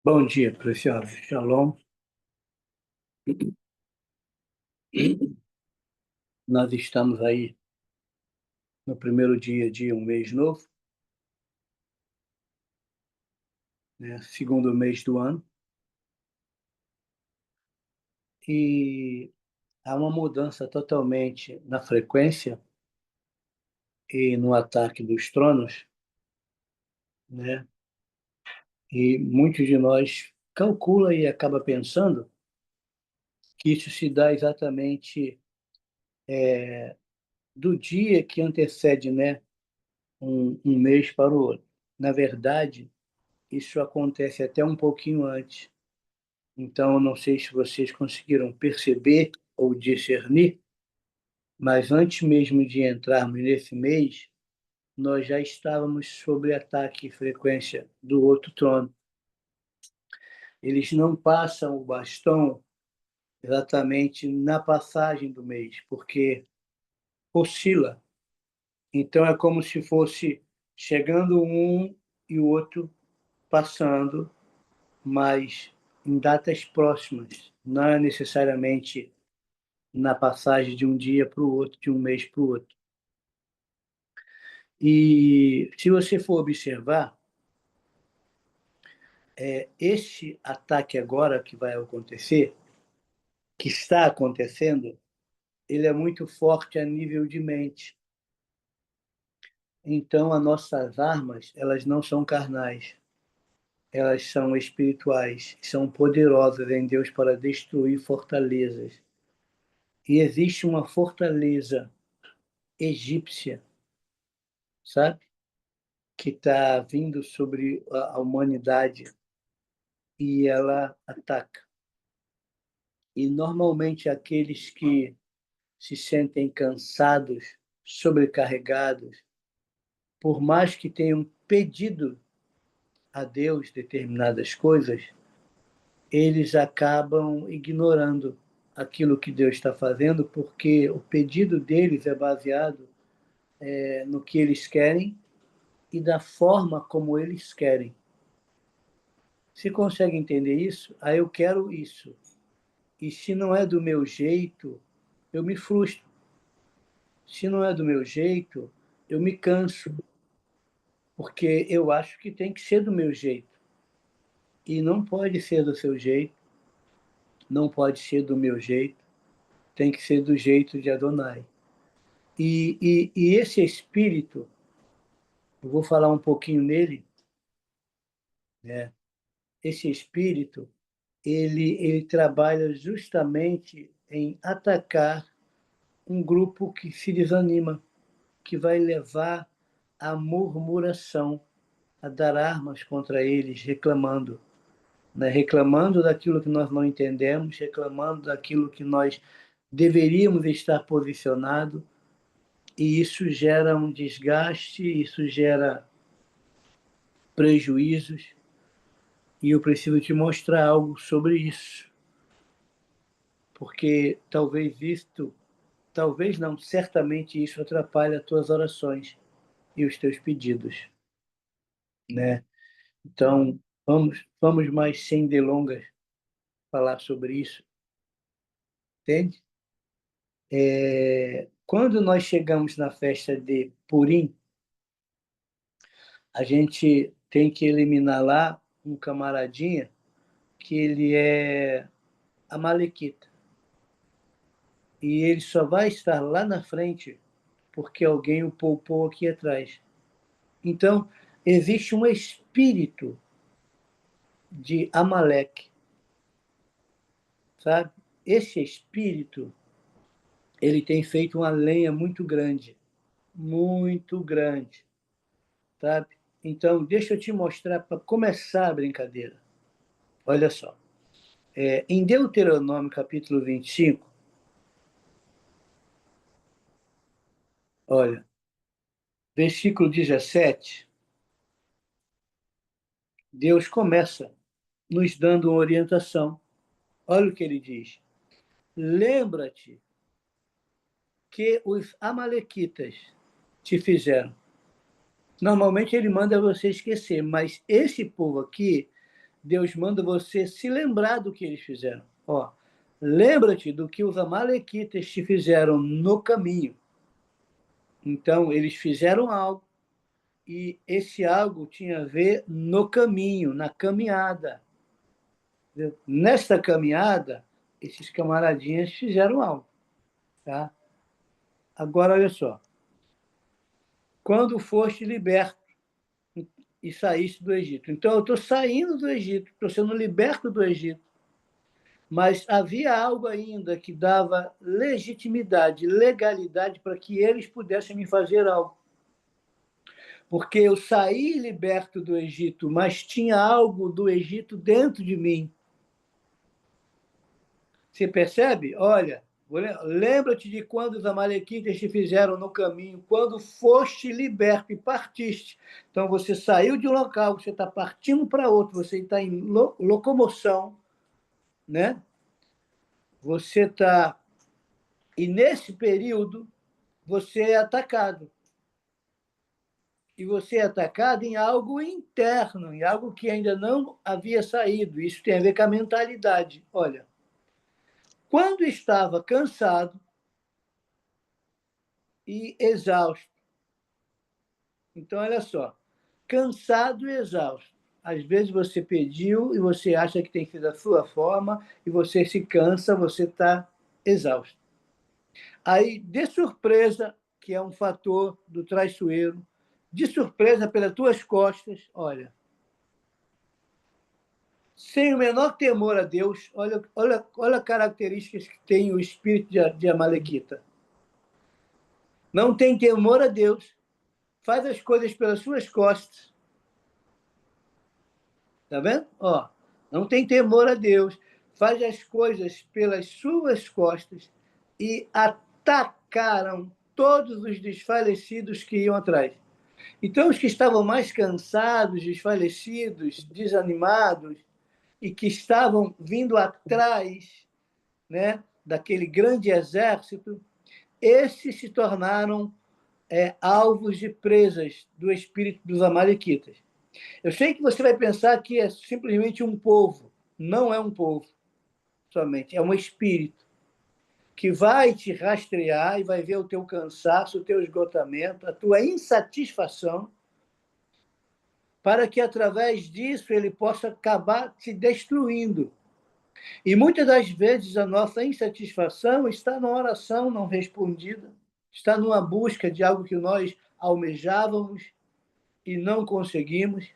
Bom dia, preciosos. Shalom. Nós estamos aí no primeiro dia de um mês novo, né? Segundo mês do ano, e há uma mudança totalmente na frequência e no ataque dos tronos, né? E muitos de nós calcula e acaba pensando que isso se dá exatamente do dia que antecede, né, um mês para o outro. Na verdade, isso acontece até um pouquinho antes. Então, eu não sei se vocês conseguiram perceber ou discernir, mas antes mesmo de entrarmos nesse mês, nós já estávamos sob ataque e frequência do outro trono. Eles não passam o bastão exatamente na passagem do mês, porque oscila. Então, é como se fosse chegando um e o outro passando, mas em datas próximas, não é necessariamente na passagem de um dia para o outro, de um mês para o outro. E se você for observar, este ataque agora que vai acontecer, que está acontecendo, ele é muito forte a nível de mente. Então, as nossas armas, elas não são carnais, elas são espirituais, são poderosas em Deus para destruir fortalezas. E existe uma fortaleza egípcia, sabe? Que está vindo sobre a humanidade e ela ataca. E normalmente aqueles que se sentem cansados, sobrecarregados, por mais que tenham pedido a Deus determinadas coisas, eles acabam ignorando aquilo que Deus está fazendo, porque o pedido deles é baseado no que eles querem e da forma como eles querem. Se consegue entender isso? Aí eu quero isso. E se não é do meu jeito, eu me frustro. Se não é do meu jeito, eu me canso, porque eu acho que tem que ser do meu jeito. E não pode ser do seu jeito, não pode ser do meu jeito, tem que ser do jeito de Adonai. E esse espírito, eu vou falar um pouquinho nele, né? Esse espírito, ele trabalha justamente em atacar um grupo que se desanima, que vai levar à murmuração, a dar armas contra eles, reclamando, né? Reclamando daquilo que nós não entendemos, reclamando daquilo que nós deveríamos estar posicionado, e isso gera um desgaste, isso gera prejuízos, e eu preciso te mostrar algo sobre isso, porque talvez não, certamente isso atrapalha as tuas orações e os teus pedidos, né? Então, vamos mais sem delongas falar sobre isso, entende? Quando nós chegamos na festa de Purim, a gente tem que eliminar lá um camaradinha que ele é amalequita. E ele só vai estar lá na frente porque alguém o poupou aqui atrás. Então, existe um espírito de Amaleque, sabe? Esse espírito, ele tem feito uma lenha muito grande, sabe? Então, deixa eu te mostrar para começar a brincadeira. Olha só. Em Deuteronômio, capítulo 25, olha, versículo 17, Deus começa nos dando uma orientação. Olha o que ele diz. Lembra-te que os amalequitas te fizeram. Normalmente ele manda você esquecer, mas esse povo aqui Deus manda você se lembrar do que eles fizeram. Ó, lembra-te do que os amalequitas te fizeram no caminho. Então, eles fizeram algo, e esse algo tinha a ver no caminho, na caminhada. Entendeu? Nesta caminhada, esses camaradinhas fizeram algo. Tá? Agora, olha só. Quando foste liberto e saíste do Egito. Então, eu estou saindo do Egito, estou sendo liberto do Egito. Mas havia algo ainda que dava legitimidade, legalidade para que eles pudessem me fazer algo. Porque eu saí liberto do Egito, mas tinha algo do Egito dentro de mim. Você percebe? Olha, lembra-te de quando os amalequitas te fizeram no caminho, quando foste liberto e partiste. Então, você saiu de um local, você está partindo para outro, você está em locomoção, né? Você está... E nesse período, você é atacado. E você é atacado em algo interno, em algo que ainda não havia saído. Isso tem a ver com a mentalidade. Olha, quando estava cansado e exausto. Então, olha só, cansado e exausto. Às vezes você pediu e você acha que tem que ser da sua forma e você se cansa, você está exausto. Aí, de surpresa, que é um fator do traiçoeiro, de surpresa pelas tuas costas, olha, sem o menor temor a Deus, olha características que tem o espírito de Amalequita. Não tem temor a Deus, faz as coisas pelas suas costas. Tá vendo? Ó, não tem temor a Deus, faz as coisas pelas suas costas e atacaram todos os desfalecidos que iam atrás. Então, os que estavam mais cansados, desfalecidos, desanimados, e que estavam vindo atrás, né, daquele grande exército, esses se tornaram alvos de presas do espírito dos amalequitas. Eu sei que você vai pensar que é simplesmente um povo. Não é um povo somente, é um espírito que vai te rastrear e vai ver o teu cansaço, o teu esgotamento, a tua insatisfação, para que, através disso, ele possa acabar te destruindo. E muitas das vezes a nossa insatisfação está numa oração não respondida, está numa busca de algo que nós almejávamos e não conseguimos,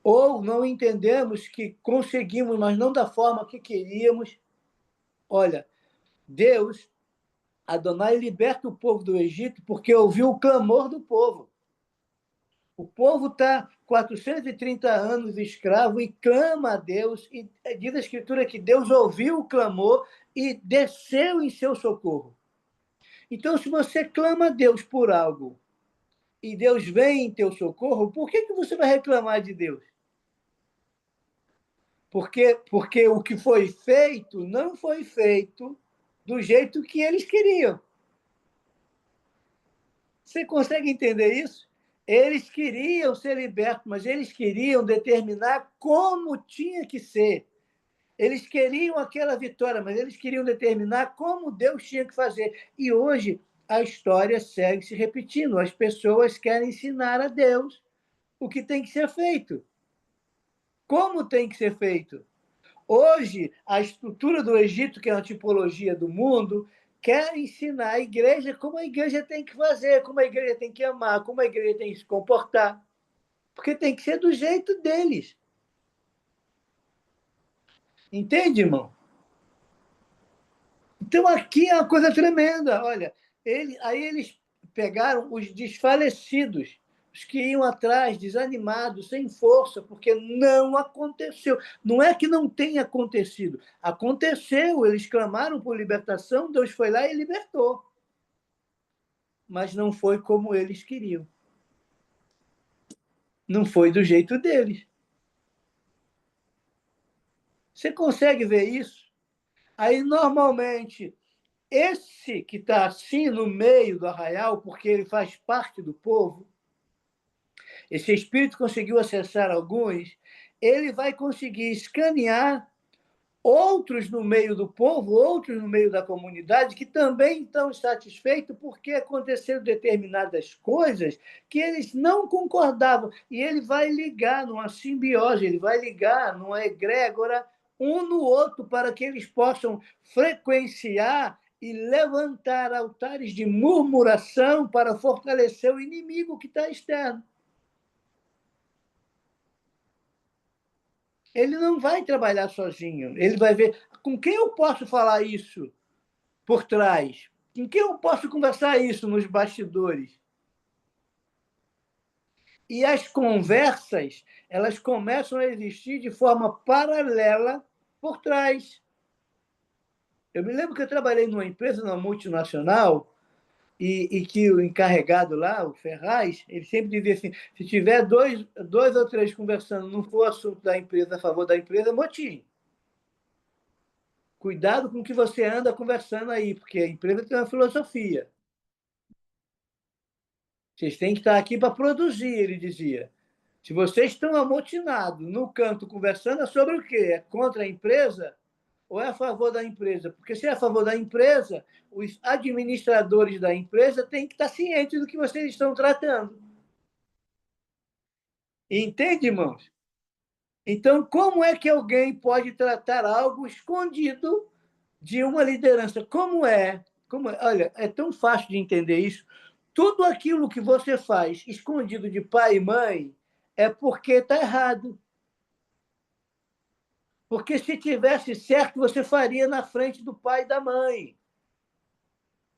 ou não entendemos que conseguimos, mas não da forma que queríamos. Olha, Deus, Adonai, liberta o povo do Egito porque ouviu o clamor do povo. O povo está 430 anos escravo e clama a Deus, e diz a Escritura que Deus ouviu o clamor e desceu em seu socorro. Então, se você clama a Deus por algo e Deus vem em teu socorro, por que você vai reclamar de Deus? Porque o que foi feito não foi feito do jeito que eles queriam. Você consegue entender isso? Eles queriam ser libertos, mas eles queriam determinar como tinha que ser. Eles queriam aquela vitória, mas eles queriam determinar como Deus tinha que fazer. E hoje a história segue se repetindo. As pessoas querem ensinar a Deus o que tem que ser feito. Como tem que ser feito? Hoje, a estrutura do Egito, que é uma tipologia do mundo, quer ensinar a igreja como a igreja tem que fazer, como a igreja tem que amar, como a igreja tem que se comportar. Porque tem que ser do jeito deles. Entende, irmão? Então, aqui é uma coisa tremenda. Olha, aí eles pegaram os desfalecidos, os que iam atrás, desanimados, sem força, porque não aconteceu. Não é que não tenha acontecido. Aconteceu, eles clamaram por libertação, Deus foi lá e libertou. Mas não foi como eles queriam. Não foi do jeito deles. Você consegue ver isso? Aí, normalmente, esse que está assim no meio do arraial, porque ele faz parte do povo, esse espírito conseguiu acessar alguns, ele vai conseguir escanear outros no meio do povo, outros no meio da comunidade, que também estão satisfeitos porque aconteceram determinadas coisas que eles não concordavam. E ele vai ligar numa simbiose, ele vai ligar numa egrégora um no outro para que eles possam frequenciar e levantar altares de murmuração para fortalecer o inimigo que está externo. Ele não vai trabalhar sozinho. Ele vai ver com quem eu posso falar isso por trás, com quem eu posso conversar isso nos bastidores. E as conversas, elas começam a existir de forma paralela por trás. Eu me lembro que eu trabalhei numa empresa, numa multinacional, e que o encarregado lá, o Ferraz, ele sempre dizia assim, se tiver dois ou três conversando, não for assunto da empresa, a favor da empresa, motim. Cuidado com o que você anda conversando aí, porque a empresa tem uma filosofia. Vocês têm que estar aqui para produzir, ele dizia. Se vocês estão amotinados no canto conversando, é sobre o quê? É contra a empresa ou é a favor da empresa? Porque se é a favor da empresa, os administradores da empresa têm que estar cientes do que vocês estão tratando. Entende, irmãos? Então, como é que alguém pode tratar algo escondido de uma liderança? Olha, é tão fácil de entender isso. Tudo aquilo que você faz escondido de pai e mãe é porque está errado. Porque se tivesse certo, você faria na frente do pai e da mãe.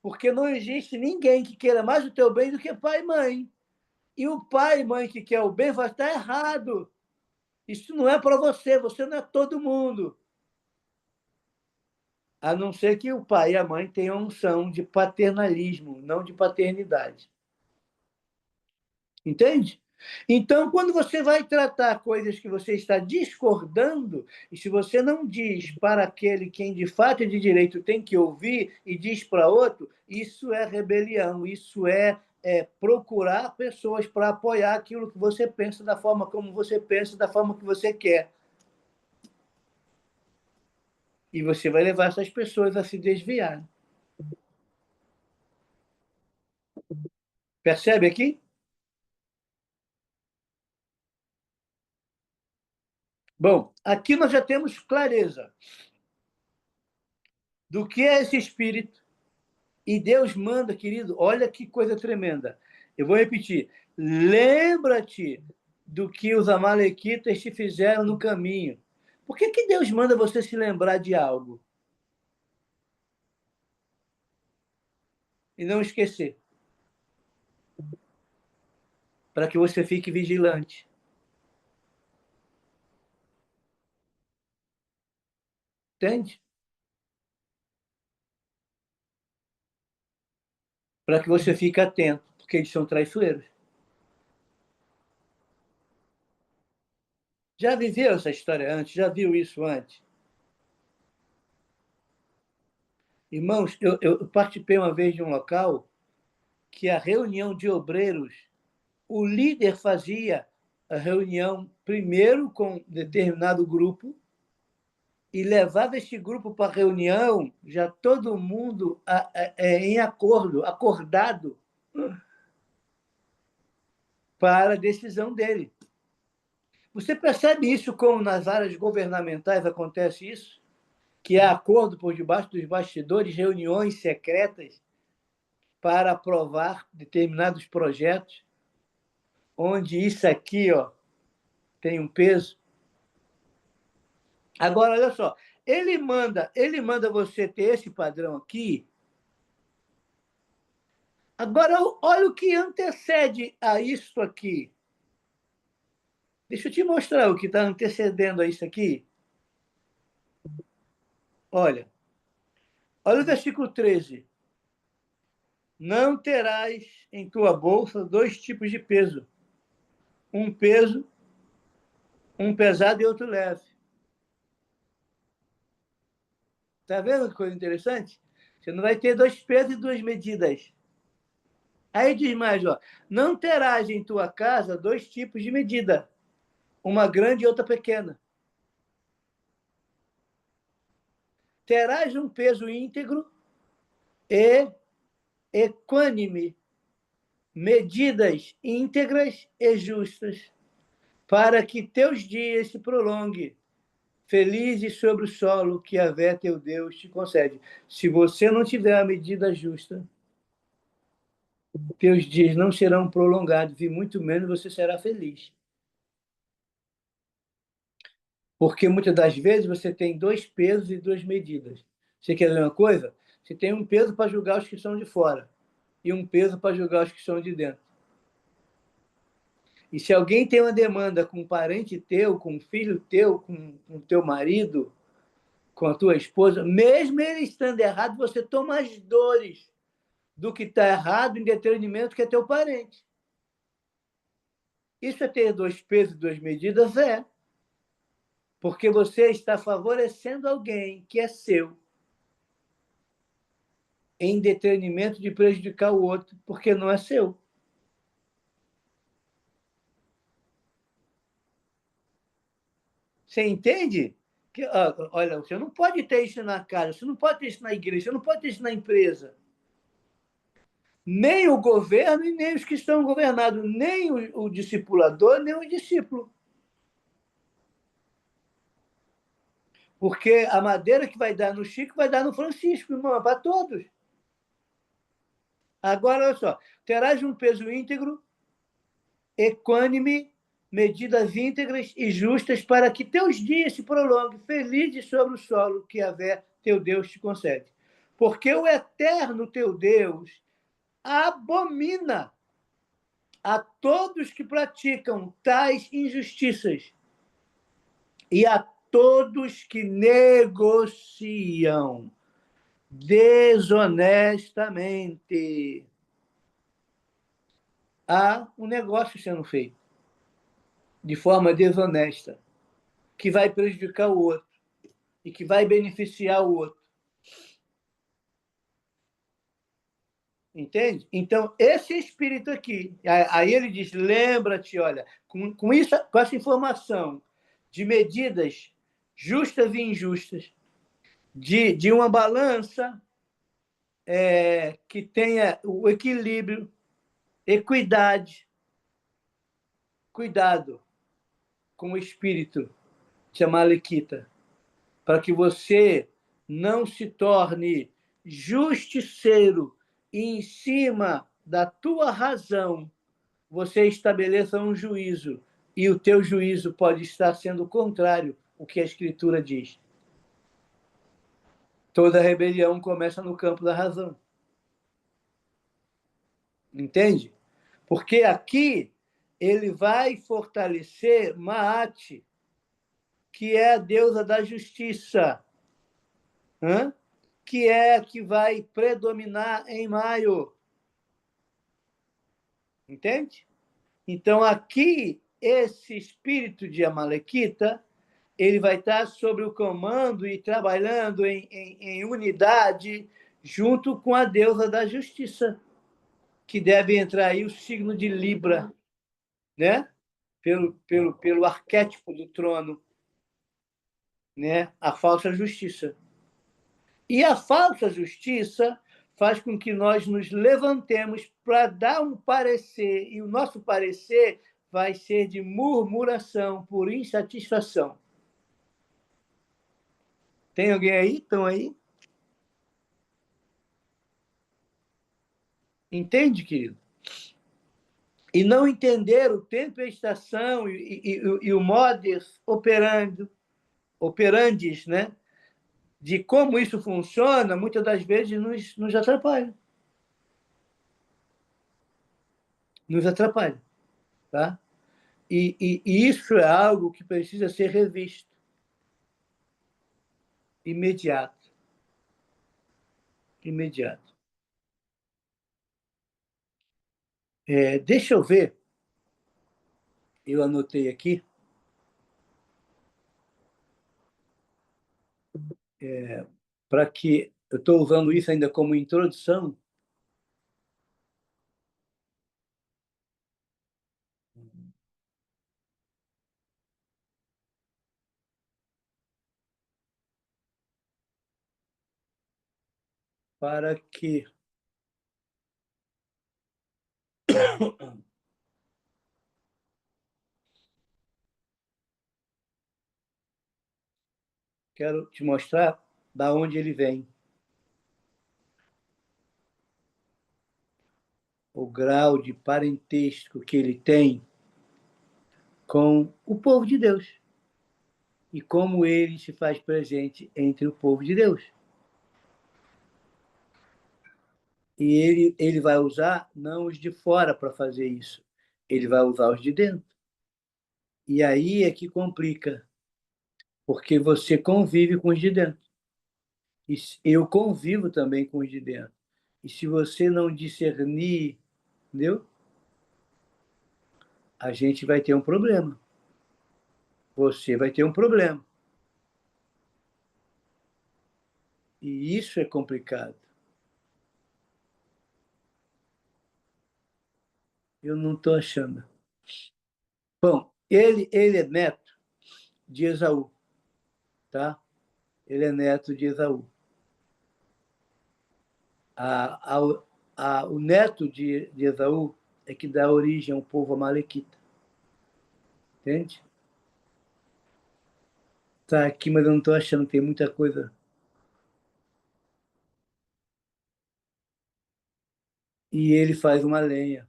Porque não existe ninguém que queira mais o teu bem do que pai e mãe. E o pai e mãe que quer o bem vai estar errado. Isso não é para você não é todo mundo. A não ser que o pai e a mãe tenham unção de paternalismo, não de paternidade. Entende? Então, quando você vai tratar coisas que você está discordando, e se você não diz para aquele quem de fato é de direito tem que ouvir e diz para outro, isso é rebelião, isso é procurar pessoas para apoiar aquilo que você pensa, da forma como você pensa, da forma que você quer. E você vai levar essas pessoas a se desviar. Percebe aqui? Bom, aqui nós já temos clareza do que é esse espírito. E Deus manda, querido, olha que coisa tremenda. Eu vou repetir. Lembra-te do que os amalequitas te fizeram no caminho. Por que Deus manda você se lembrar de algo? E não esquecer. Para que você fique vigilante. Entende? Para que você fique atento, porque eles são traiçoeiros. Já viveu essa história antes? Já viu isso antes? Irmãos, eu participei uma vez de um local que a reunião de obreiros, o líder fazia a reunião primeiro com determinado grupo e levava este grupo para a reunião, já todo mundo em acordo, acordado para a decisão dele. Você percebe isso como nas áreas governamentais acontece isso? Que há acordo por debaixo dos bastidores, reuniões secretas para aprovar determinados projetos, onde isso aqui tem um peso. Agora, olha só, ele manda você ter esse padrão aqui. Agora, olha o que antecede a isso aqui. Deixa eu te mostrar o que está antecedendo a isso aqui. Olha o versículo 13. Não terás em tua bolsa dois tipos de peso. Um peso, um pesado e outro leve. Está vendo que coisa interessante? Você não vai ter dois pesos e duas medidas. Aí diz mais, não terás em tua casa dois tipos de medida. uma grande e outra pequena. Terás um peso íntegro e equânime, medidas íntegras e justas, para que teus dias se prolonguem, felizes sobre o solo que Yahvé teu Deus te concede. Se você não tiver a medida justa, teus dias não serão prolongados e muito menos você será feliz. Porque muitas das vezes você tem dois pesos e duas medidas. Você quer ver uma coisa? Você tem um peso para julgar os que são de fora e um peso para julgar os que são de dentro. E se alguém tem uma demanda com um parente teu, com um filho teu, com teu marido, com a tua esposa, mesmo ele estando errado, você toma as dores do que está errado em detrimento que é teu parente. Isso é ter dois pesos e duas medidas? É. Porque você está favorecendo alguém que é seu em detrimento de prejudicar o outro, porque não é seu. Você entende? Que, olha, você não pode ter isso na casa, você não pode ter isso na igreja, você não pode ter isso na empresa. Nem o governo e nem os que estão governados, nem o discipulador, nem o discípulo. Porque a madeira que vai dar no Chico vai dar no Francisco, irmão, é para todos. Agora, olha só, terás um peso íntegro, equânime, medidas íntegras e justas para que teus dias se prolonguem felizes sobre o solo que Yahvé, teu Deus, te concede. Porque o eterno teu Deus abomina a todos que praticam tais injustiças e a todos que negociam desonestamente. Há um negócio sendo feito de forma desonesta, que vai prejudicar o outro e que vai beneficiar o outro. Entende? Então, esse espírito aqui, aí ele diz: lembra-te, olha, com essa informação de medidas justas e injustas, de uma balança que tenha o equilíbrio, equidade, cuidado com o espírito de Amalequita, para que você não se torne justiceiro e em cima da tua razão você estabeleça um juízo e o teu juízo pode estar sendo contrário ao que a Escritura diz. Toda rebelião começa no campo da razão. Entende? Porque aqui ele vai fortalecer Maat, que é a deusa da justiça, que é a que vai predominar em maio. Entende? Então, aqui, esse espírito de Amalequita, ele vai estar sob o comando e trabalhando em unidade junto com a deusa da justiça, que deve entrar aí o signo de Libra, né? Pelo arquétipo do trono, né? A falsa justiça. E a falsa justiça faz com que nós nos levantemos para dar um parecer, e o nosso parecer vai ser de murmuração por insatisfação. Tem alguém aí? Estão aí? Entende, querido? E não entender o tempo e a estação e o modus operandis, né? De como isso funciona, muitas das vezes nos atrapalha. Nos atrapalha, tá? E isso é algo que precisa ser revisto imediato. Imediato. Deixa eu ver, eu anotei aqui, para que eu estou usando isso ainda como introdução. para que quero te mostrar da onde ele vem, o grau de parentesco que ele tem com o povo de Deus e como ele se faz presente entre o povo de Deus. E ele vai usar não os de fora para fazer isso, ele vai usar os de dentro. E aí é que complica, porque você convive com os de dentro. E eu convivo também com os de dentro. E se você não discernir, entendeu? A gente vai ter um problema. Você vai ter um problema. E isso é complicado. Eu não estou achando. Bom, ele é neto de Esaú, tá? Ele é neto de Esaú. O neto de Esaú é que dá origem ao povo amalequita. Entende? Tá aqui, mas eu não estou achando, tem muita coisa. E ele faz uma lenha.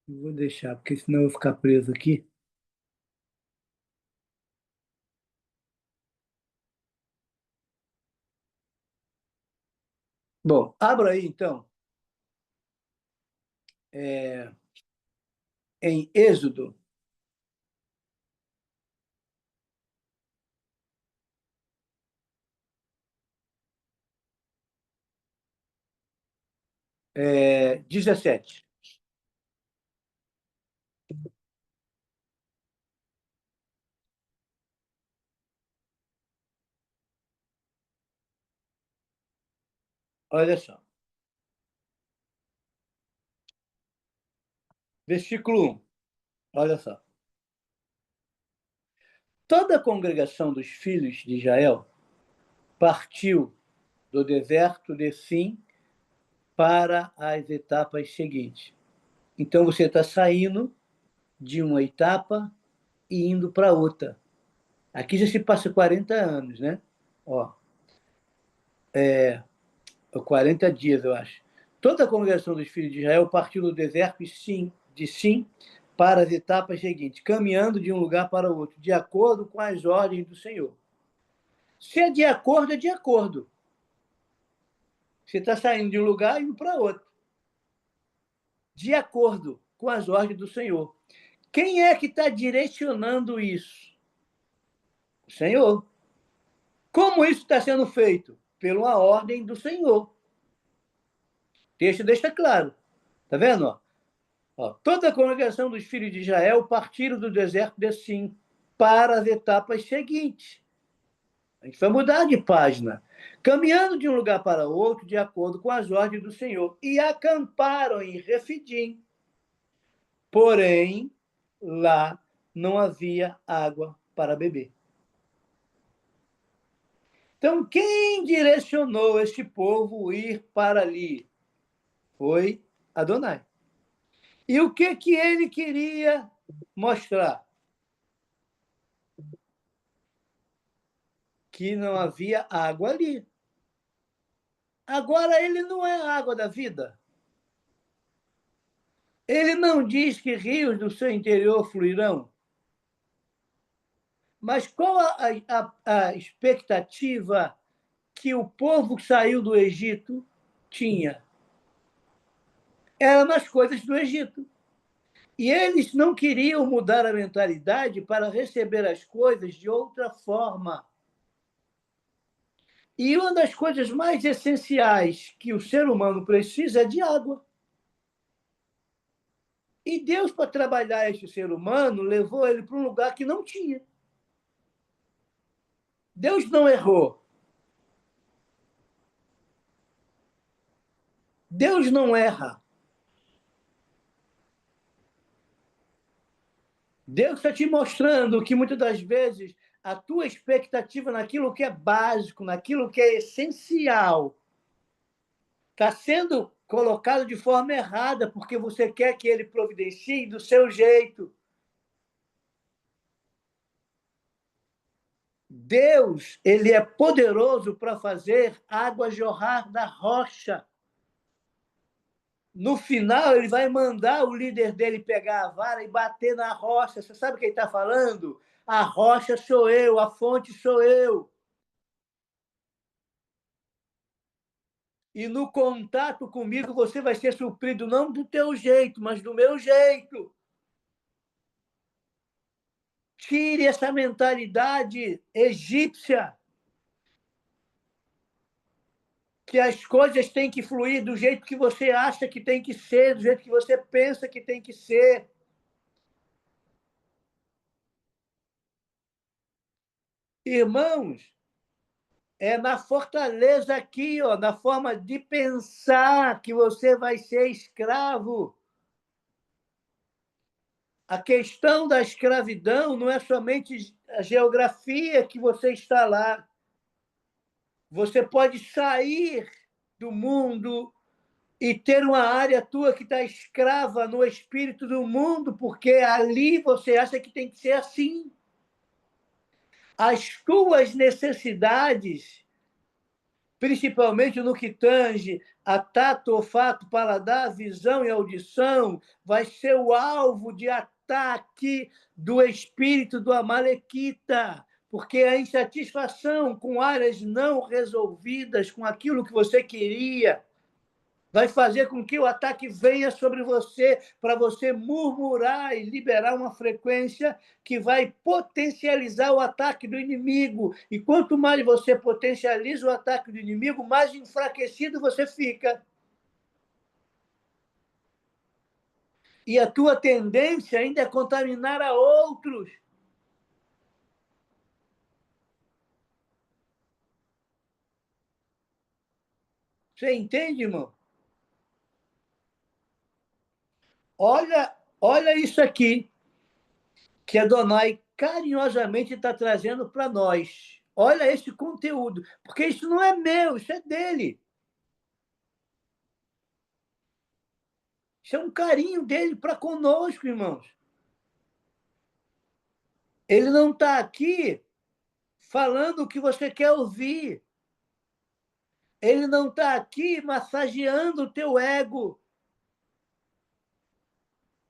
Eu vou deixar, porque senão eu vou ficar preso aqui. Bom, abra aí então, em Êxodo, 17. Olha só. Versículo 1. Olha só. Toda a congregação dos filhos de Israel partiu do deserto de Sim para as etapas seguintes. Então você está saindo de uma etapa e indo para outra. Aqui já se passa 40 anos, né? Ó, 40 dias, eu acho. Toda a congregação dos filhos de Israel partiu do deserto de Sim para as etapas seguintes, caminhando de um lugar para outro, de acordo com as ordens do Senhor. Se é de acordo, é de acordo. Você está saindo de um lugar e indo para outro. De acordo com as ordens do Senhor. Quem é que está direcionando isso? O Senhor. Como isso está sendo feito? Pela ordem do Senhor. O texto deixa claro. Está vendo? Toda a congregação dos filhos de Israel partiram do deserto de Sim para as etapas seguintes. A gente vai mudar de página. Caminhando de um lugar para outro, de acordo com as ordens do Senhor, e acamparam em Refidim. Porém, lá não havia água para beber. Então, quem direcionou este povo ir para ali? Foi Adonai. E o que ele queria mostrar? Que não havia água ali. Agora, ele não é a água da vida. Ele não diz que rios do seu interior fluirão. Mas qual a expectativa que o povo que saiu do Egito tinha? Era nas coisas do Egito. E eles não queriam mudar a mentalidade para receber as coisas de outra forma. E uma das coisas mais essenciais que o ser humano precisa é de água. E Deus, para trabalhar esse ser humano, levou ele para um lugar que não tinha. Deus não errou. Deus não erra. Deus está te mostrando que muitas das vezes a tua expectativa naquilo que é básico, naquilo que é essencial, está sendo colocado de forma errada, porque você quer que ele providencie do seu jeito. Deus, ele é poderoso para fazer água jorrar da rocha. No final, ele vai mandar o líder dele pegar a vara e bater na rocha. Você sabe o que ele está falando? A rocha sou eu, a fonte sou eu. E no contato comigo, você vai ser suprido não do teu jeito, mas do meu jeito. Tire essa mentalidade egípcia, que as coisas têm que fluir do jeito que você acha que tem que ser, do jeito que você pensa que tem que ser. Irmãos, é na fortaleza aqui, ó, na forma de pensar que você vai ser escravo. A questão da escravidão não é somente a geografia que você está lá. Você pode sair do mundo e ter uma área tua que está escrava no espírito do mundo, porque ali você acha que tem que ser assim. As tuas necessidades, principalmente no que tange a tato, olfato, paladar, visão e audição, vai ser o alvo de ataque do espírito do Amalequita, porque a insatisfação com áreas não resolvidas, com aquilo que você queria, vai fazer com que o ataque venha sobre você, para você murmurar e liberar uma frequência que vai potencializar o ataque do inimigo. E quanto mais você potencializa o ataque do inimigo, mais enfraquecido você fica. E a tua tendência ainda é contaminar a outros. Você entende, irmão? Olha isso aqui que a Donai carinhosamente está trazendo para nós. Olha esse conteúdo, porque isso não é meu, isso é dele. Isso é um carinho dele para conosco, irmãos. Ele não está aqui falando o que você quer ouvir. Ele não está aqui massageando o teu ego.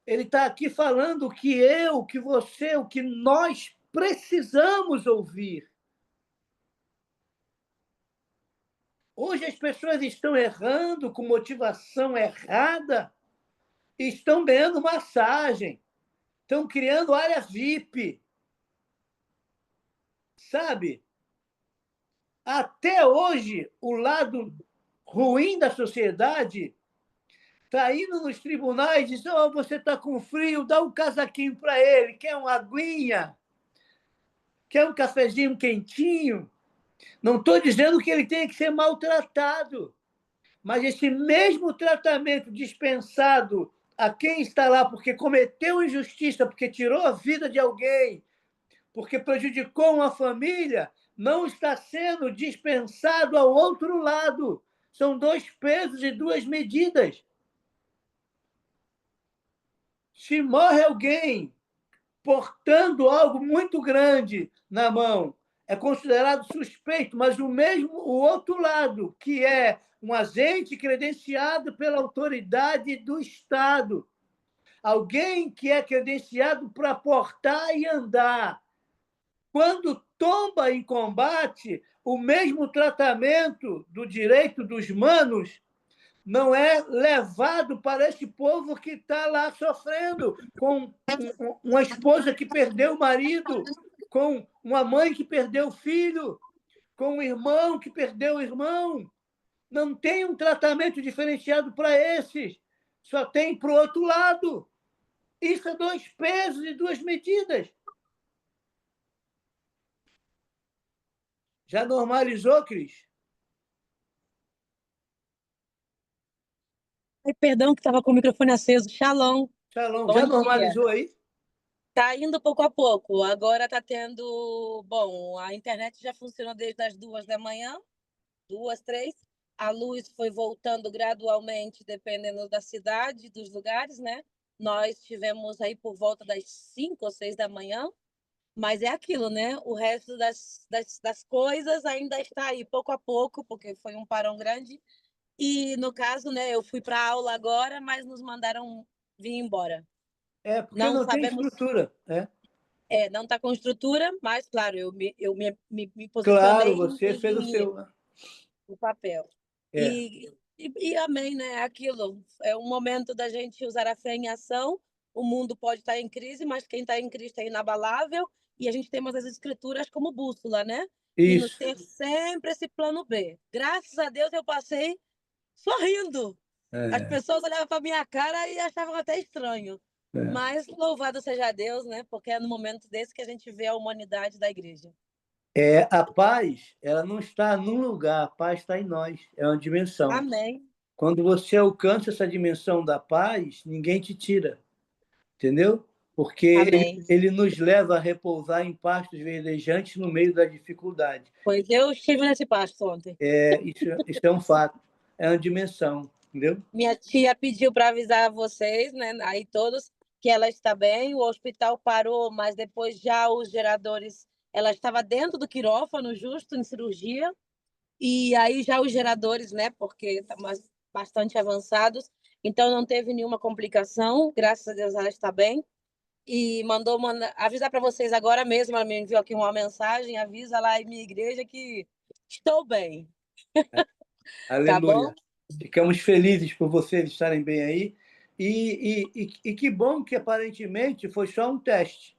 Ele está aqui falando o que eu, o que você, o que nós precisamos ouvir. Hoje as pessoas estão errando com motivação errada, estão ganhando massagem, estão criando área VIP, sabe? Até hoje, o lado ruim da sociedade está indo nos tribunais e diz: oh, você está com frio, dá um casaquinho para ele, quer uma aguinha, quer um cafezinho quentinho. Não estou dizendo que ele tenha que ser maltratado, mas esse mesmo tratamento dispensado a quem está lá porque cometeu injustiça, porque tirou a vida de alguém, porque prejudicou uma família, não está sendo dispensado ao outro lado. São dois pesos e duas medidas. Se morre alguém portando algo muito grande na mão, é considerado suspeito, mas o outro lado, que é um agente credenciado pela autoridade do Estado, alguém que é credenciado para portar e andar, quando tomba em combate, o mesmo tratamento do direito dos manos não é levado para esse povo que está lá sofrendo, com uma esposa que perdeu o marido, com uma mãe que perdeu o filho, com um irmão que perdeu o irmão. Não tem um tratamento diferenciado para esses, só tem para o outro lado. Isso é dois pesos e duas medidas. Já normalizou, Cris? Ai, perdão que estava com o microfone aceso. Shalom, Shalom, bom já dia. normalizou aí? Tá indo pouco a pouco. Agora tá tendo, bom, a internet já funciona desde as 2 da manhã, 2, 3. A luz foi voltando gradualmente, dependendo da cidade, dos lugares, né? Nós tivemos aí por volta das 5 ou 6 da manhã, mas é aquilo, né? O resto das coisas ainda está aí pouco a pouco, porque foi um parão grande. E no caso, né, eu fui para aula agora, mas nos mandaram vir embora. Porque Não não tem sabemos, estrutura, né? não está com estrutura, mas claro, eu me Claro, posicionei você em fez o ir seu, né? o papel. É, E amém, né? Aquilo é um momento da gente usar a fé em ação. O mundo pode estar em crise, mas quem está em Cristo é inabalável. E a gente tem as escrituras como bússola, né? E nos isso. ter sempre esse plano B. Graças a Deus eu passei sorrindo. As É, pessoas olhavam para minha cara e achavam até estranho. é. Mas louvado seja Deus, né? Porque é no momento desse que a gente vê a humanidade da igreja. A paz, ela não está num lugar, a paz está em nós, é uma dimensão. Amém. Quando você alcança essa dimensão da paz, ninguém te tira, entendeu? Porque Amém. ele nos leva a repousar em pastos verdejantes no meio da dificuldade. Pois eu estive nesse pasto ontem. Isso é um fato, é uma dimensão, entendeu? Minha tia pediu para avisar vocês, né, aí todos, que ela está bem. O hospital parou, mas depois já os geradores, ela estava dentro do quirófano, justo em cirurgia, e aí já os geradores, né, porque estão bastante avançados, então não teve nenhuma complicação, graças a Deus ela está bem. E mandou avisar para vocês agora mesmo, ela me enviou aqui uma mensagem, avisa lá em minha igreja que estou bem, tá Aleluia. bom? Ficamos felizes por vocês estarem bem aí. E que bom que aparentemente foi só um teste.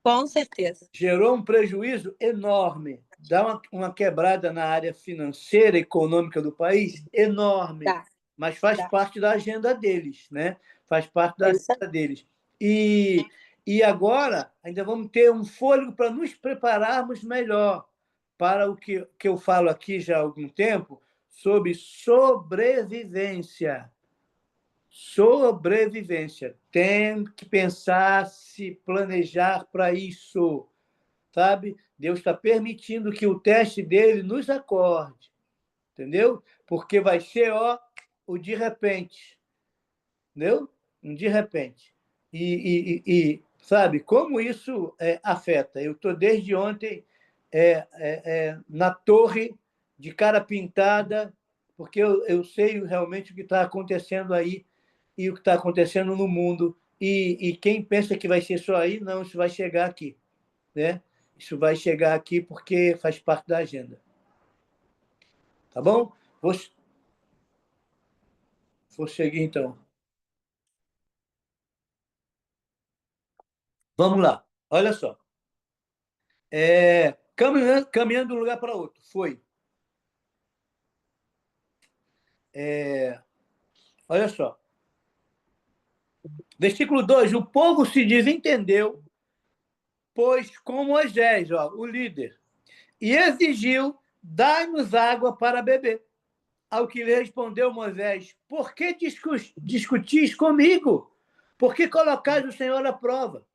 Com certeza. Gerou um prejuízo enorme. Dá uma quebrada na área financeira, econômica do país, enorme. Tá, Mas faz tá. parte da agenda deles, né? Faz parte da É isso. agenda deles. E agora ainda vamos ter um fôlego para nos prepararmos melhor para o que eu falo aqui já há algum tempo sobre sobrevivência. Sobrevivência. Tem que pensar, se planejar para isso, sabe? Deus está permitindo que o teste dele nos acorde, entendeu? Porque vai ser, o de repente, entendeu? Um de repente. Sabe, como isso afeta? Eu estou desde ontem na torre, de cara pintada, porque eu sei realmente o que está acontecendo aí e o que está acontecendo no mundo. E quem pensa que vai ser só aí, não, isso vai chegar aqui, né? Isso vai chegar aqui porque faz parte da agenda. Tá bom? Vou seguir, então. Vamos lá. Olha só. Caminhando de um lugar para outro. Foi. Olha só. Versículo 2. O povo se desentendeu, pois com Moisés, o líder, e exigiu: dai-nos água para beber. Ao que lhe respondeu Moisés: por que discutis comigo? Por que colocais o Senhor à prova?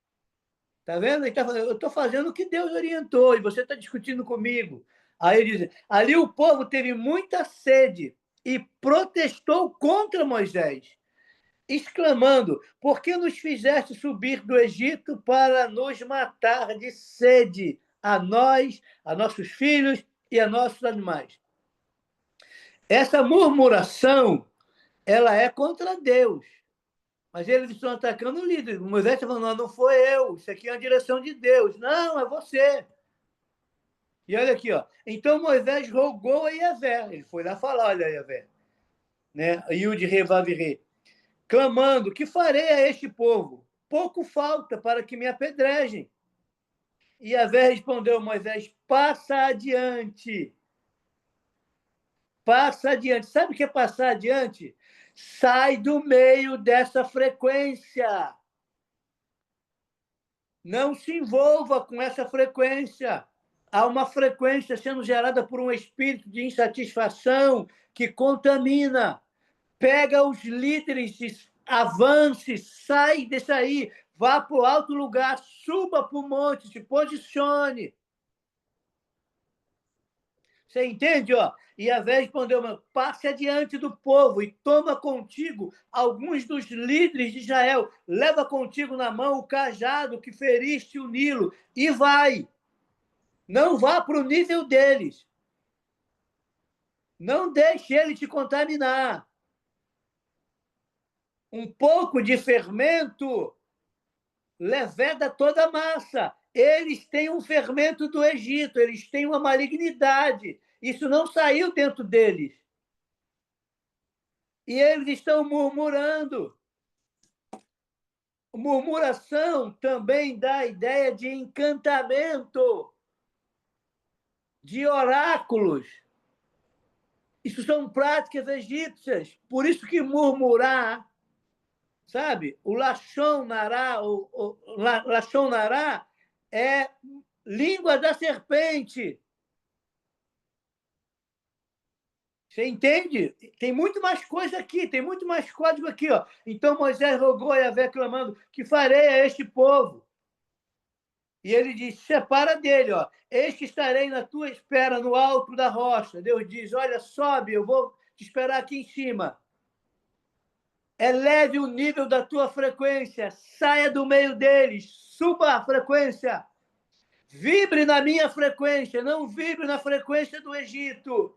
Está vendo? Eu estou fazendo o que Deus orientou e você está discutindo comigo. Aí ele diz: ali o povo teve muita sede e protestou contra Moisés, exclamando: por que nos fizeste subir do Egito para nos matar de sede, a nós, a nossos filhos e a nossos animais? Essa murmuração, ela é contra Deus. Mas eles estão atacando o líder. Moisés está falando: não foi eu, isso aqui é uma direção de Deus. Não, é você. E olha aqui, então Moisés rogou a Yahvé. Ele foi lá falar: olha, Yahvé, né? Yud Revavirê, clamando: que farei a este povo? Pouco falta para que me apedrejem. E Yahvé respondeu a Moisés: passa adiante. Passa adiante. Sabe o que é passar adiante? Sai do meio dessa frequência. Não se envolva com essa frequência. Há uma frequência sendo gerada por um espírito de insatisfação que contamina. Pega os líderes, avance, sai desse aí, Vá para o alto lugar, suba para o monte, se posicione. Você entende? Ó? E Yahvé respondeu: passe adiante do povo e toma contigo alguns dos líderes de Israel. Leva contigo na mão o cajado que feriste o Nilo e vai. Não vá para o nível deles. Não deixe ele te contaminar. Um pouco de fermento leveda toda a massa. Eles têm um fermento do Egito, eles têm uma malignidade. Isso não saiu dentro deles. E eles estão murmurando. Murmuração também dá a ideia de encantamento, de oráculos. Isso são práticas egípcias. Por isso que murmurar, sabe? O Lashon Nará é língua da serpente. Você entende? Tem muito mais coisa aqui, tem muito mais código aqui. Ó. Então Moisés rogou a Yahvé, clamando: que farei a este povo? E ele disse: separa dele, ó. Eis que estarei na tua espera no alto da rocha. Deus diz: olha, sobe, eu vou te esperar aqui em cima. Eleve o nível da tua frequência, saia do meio deles, suba a frequência. Vibre na minha frequência, não vibre na frequência do Egito.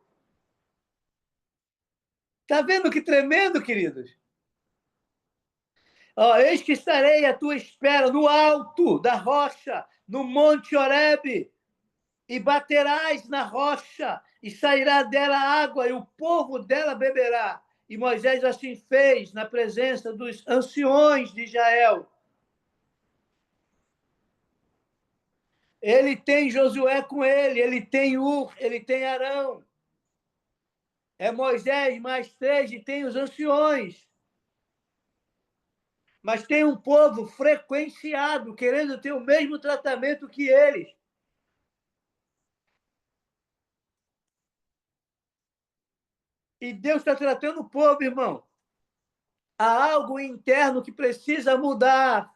Está vendo que tremendo, queridos? Ó, eis que estarei à tua espera no alto da rocha, no monte Horebe, e baterás na rocha, e sairá dela água, e o povo dela beberá. E Moisés assim fez na presença dos anciões de Israel. Ele tem Josué com ele tem Ur, ele tem Arão. É Moisés mais 3 e tem os anciões. Mas tem um povo frequenciado, querendo ter o mesmo tratamento que eles. E Deus está tratando o povo, irmão. Há algo interno que precisa mudar.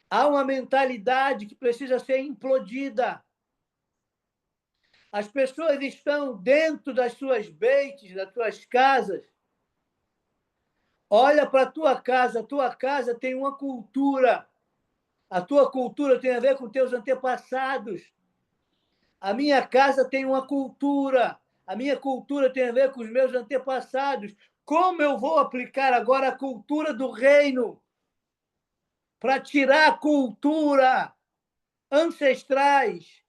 Há uma mentalidade que precisa ser implodida. As pessoas estão dentro das suas beites, das suas casas. Olha para a tua casa tem uma cultura. A tua cultura tem a ver com teus antepassados. A minha casa tem uma cultura. A minha cultura tem a ver com os meus antepassados. Como eu vou aplicar agora a cultura do reino para tirar a cultura ancestrais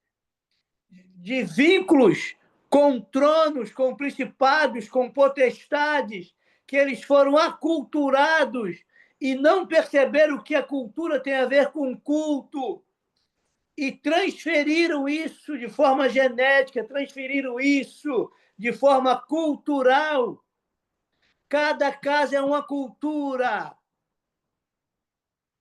de vínculos com tronos, com principados, com potestades, que eles foram aculturados e não perceberam que a cultura tem a ver com culto e transferiram isso de forma genética, transferiram isso de forma cultural. Cada casa é uma cultura.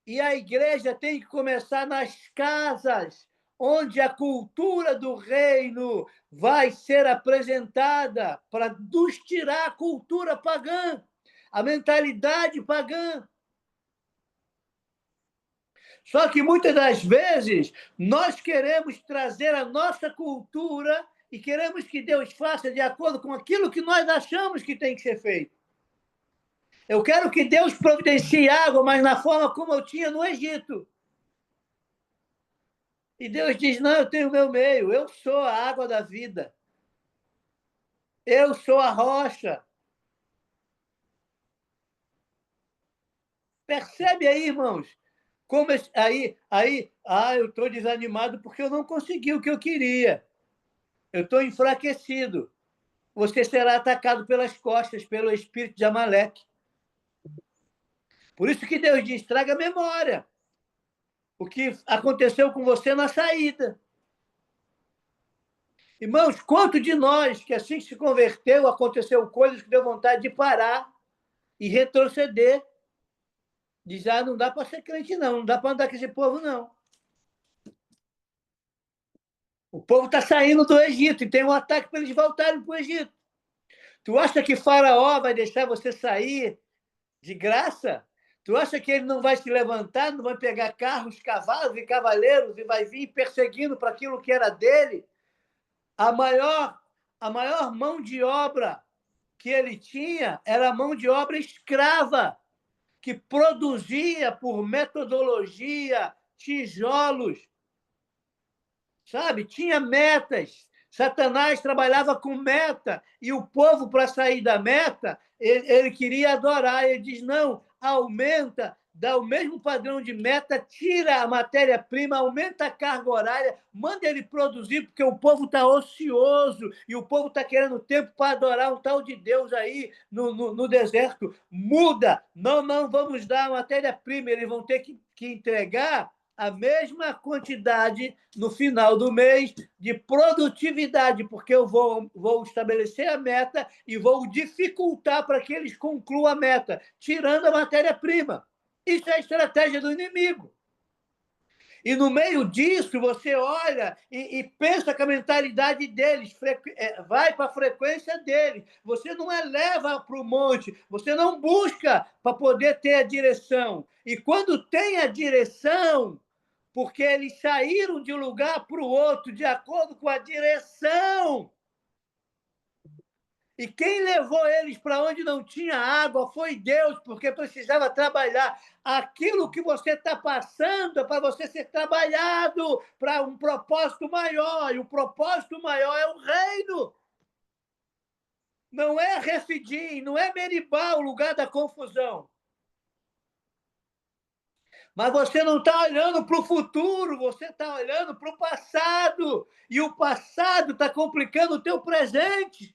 E a igreja tem que começar nas casas, onde a cultura do reino vai ser apresentada para nos tirar a cultura pagã, a mentalidade pagã. Só que muitas das vezes nós queremos trazer a nossa cultura e queremos que Deus faça de acordo com aquilo que nós achamos que tem que ser feito. Eu quero que Deus providencie água, mas na forma como eu tinha no Egito. E Deus diz: não, eu tenho o meu meio, eu sou a água da vida. Eu sou a rocha. Percebe aí, irmãos? Como eu estou desanimado porque eu não consegui o que eu queria. Eu estou enfraquecido. Você será atacado pelas costas, pelo espírito de Amaleque. Por isso que Deus diz: traga a memória. O que aconteceu com você na saída. Irmãos, quanto de nós que assim que se converteu, aconteceu coisas que deu vontade de parar e retroceder. Diz: não dá para ser crente, não dá para andar com esse povo, não. O povo está saindo do Egito e tem um ataque para eles voltarem para o Egito. Tu acha que Faraó vai deixar você sair de graça? Tu acha que ele não vai se levantar, não vai pegar carros, cavalos e cavaleiros e vai vir perseguindo para aquilo que era dele? A maior mão de obra que ele tinha era a mão de obra escrava, que produzia por metodologia tijolos, sabe? Tinha metas. Satanás trabalhava com meta e o povo, para sair da meta, ele queria adorar. Ele diz: não, aumenta, dá o mesmo padrão de meta, tira a matéria-prima, aumenta a carga horária, manda ele produzir, porque o povo está ocioso e o povo está querendo tempo para adorar um tal de Deus aí no deserto. Muda, não vamos dar a matéria-prima, eles vão ter que entregar a mesma quantidade no final do mês de produtividade, porque eu vou estabelecer a meta e vou dificultar para que eles concluam a meta, tirando a matéria-prima. Isso é a estratégia do inimigo. E no meio disso, você olha e pensa que a mentalidade deles vai para a frequência deles. Você não eleva para o monte, você não busca para poder ter a direção. E quando tem a direção, porque eles saíram de um lugar para o outro de acordo com a direção. E quem levou eles para onde não tinha água foi Deus, porque precisava trabalhar. Aquilo que você está passando é para você ser trabalhado para um propósito maior, e o propósito maior é o reino. Não é Refidim, não é Meribá o lugar da confusão. Mas você não está olhando para o futuro, você está olhando para o passado. E o passado está complicando o teu presente.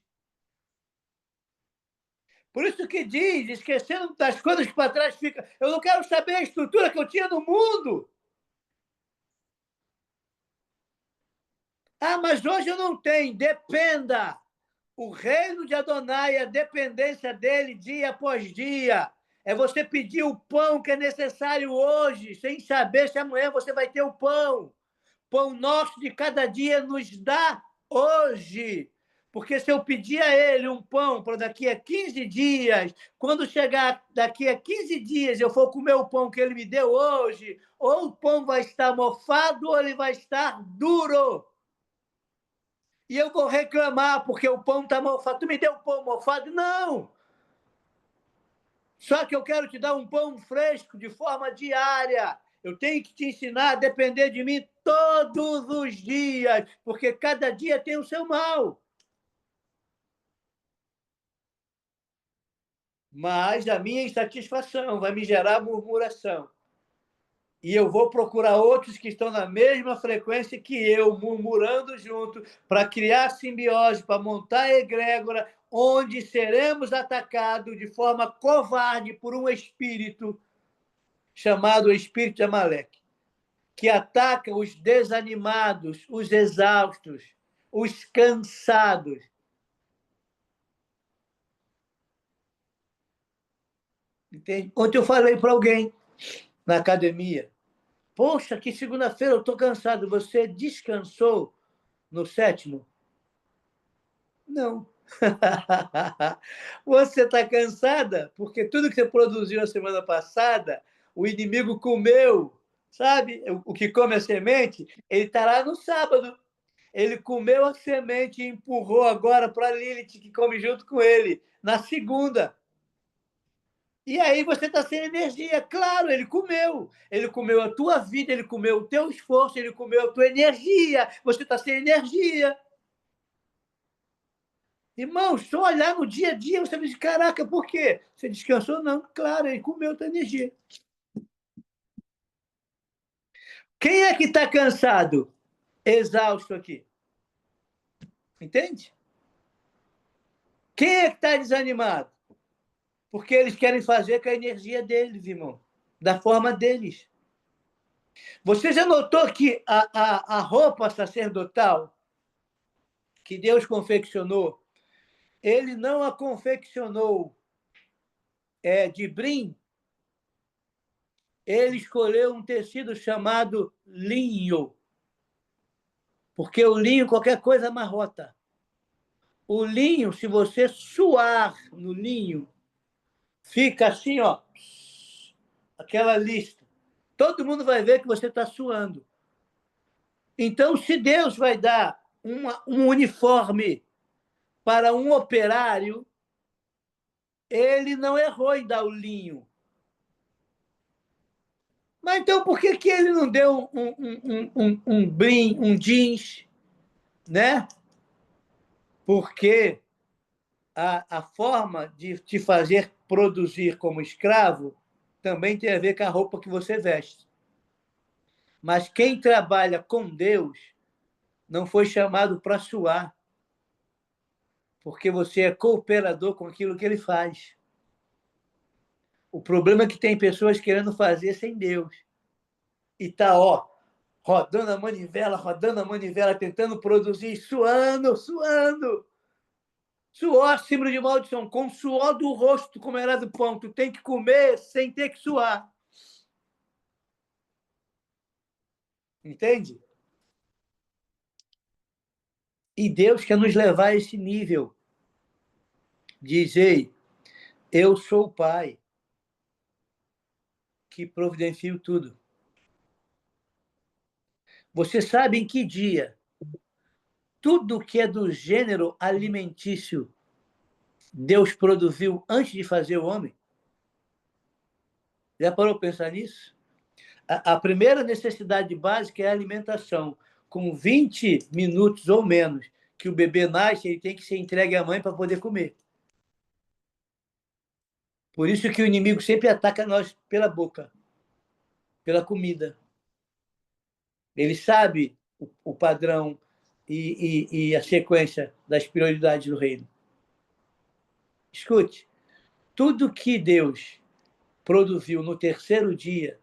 Por isso que diz, esquecendo das coisas que para trás fica. Eu não quero saber a estrutura que eu tinha no mundo. Ah, mas hoje eu não tenho. Dependa. O reino de Adonai, a dependência dele dia após dia. É você pedir o pão que é necessário hoje, sem saber se amanhã você vai ter o pão. Pão nosso de cada dia nos dá hoje. Porque se eu pedir a ele um pão para daqui a 15 dias, quando chegar daqui a 15 dias eu for comer o pão que ele me deu hoje, ou o pão vai estar mofado ou ele vai estar duro. E eu vou reclamar porque o pão está mofado. Tu me deu pão mofado? Não! Só que eu quero te dar um pão fresco de forma diária. Eu tenho que te ensinar a depender de mim todos os dias, porque cada dia tem o seu mal. Mas a minha insatisfação vai me gerar murmuração. E eu vou procurar outros que estão na mesma frequência que eu, murmurando junto, para criar simbiose, para montar egrégora, onde seremos atacados de forma covarde por um espírito chamado espírito de Amaleque, que ataca os desanimados, os exaustos, os cansados. Entende? Ontem eu falei para alguém na academia: poxa, que segunda-feira eu estou cansado. Você descansou no sétimo? Não. Você está cansada porque tudo que você produziu a semana passada, o inimigo comeu. Sabe? O que come a semente, ele está lá no sábado. Ele comeu a semente e empurrou agora para a Lilith, que come junto com ele, na segunda. E aí você está sem energia. Claro, ele comeu. Ele comeu a tua vida, ele comeu o teu esforço, ele comeu a tua energia. Você está sem energia. Irmão, só olhar no dia a dia, você diz: caraca, por quê? Você descansou? Não, claro, ele comeu a tua energia. Quem é que está cansado? Exausto aqui. Entende? Quem é que está desanimado? Porque eles querem fazer com a energia deles, irmão. Da forma deles. Você já notou que a roupa sacerdotal que Deus confeccionou, ele não a confeccionou de brim, ele escolheu um tecido chamado linho, porque o linho, qualquer coisa, amarrota. O linho, se você suar no linho, fica assim, ó, aquela lista. Todo mundo vai ver que você está suando. Então, se Deus vai dar um uniforme para um operário, ele não errou em dar o linho. Mas então, por que ele não deu um jeans, né? Porque a forma de te fazer produzir como escravo também tem a ver com a roupa que você veste. Mas quem trabalha com Deus não foi chamado para suar, porque você é cooperador com aquilo que ele faz. O problema é que tem pessoas querendo fazer sem Deus. E tá, ó, rodando a manivela, tentando produzir, suando, suando. Suor, símbolo de maldição, com suor do rosto comerá do pão. Tu tem que comer sem ter que suar. Entende? E Deus quer nos levar a esse nível. Diz, ei, eu sou o Pai que providencio tudo. Você sabe em que dia tudo que é do gênero alimentício Deus produziu antes de fazer o homem? Já parou para pensar nisso? A primeira necessidade básica é a alimentação. Com 20 minutos ou menos que o bebê nasce, ele tem que ser entregue à mãe para poder comer. Por isso que o inimigo sempre ataca nós pela boca, pela comida. Ele sabe o padrão e a sequência das prioridades do reino. Escute, tudo que Deus produziu no terceiro dia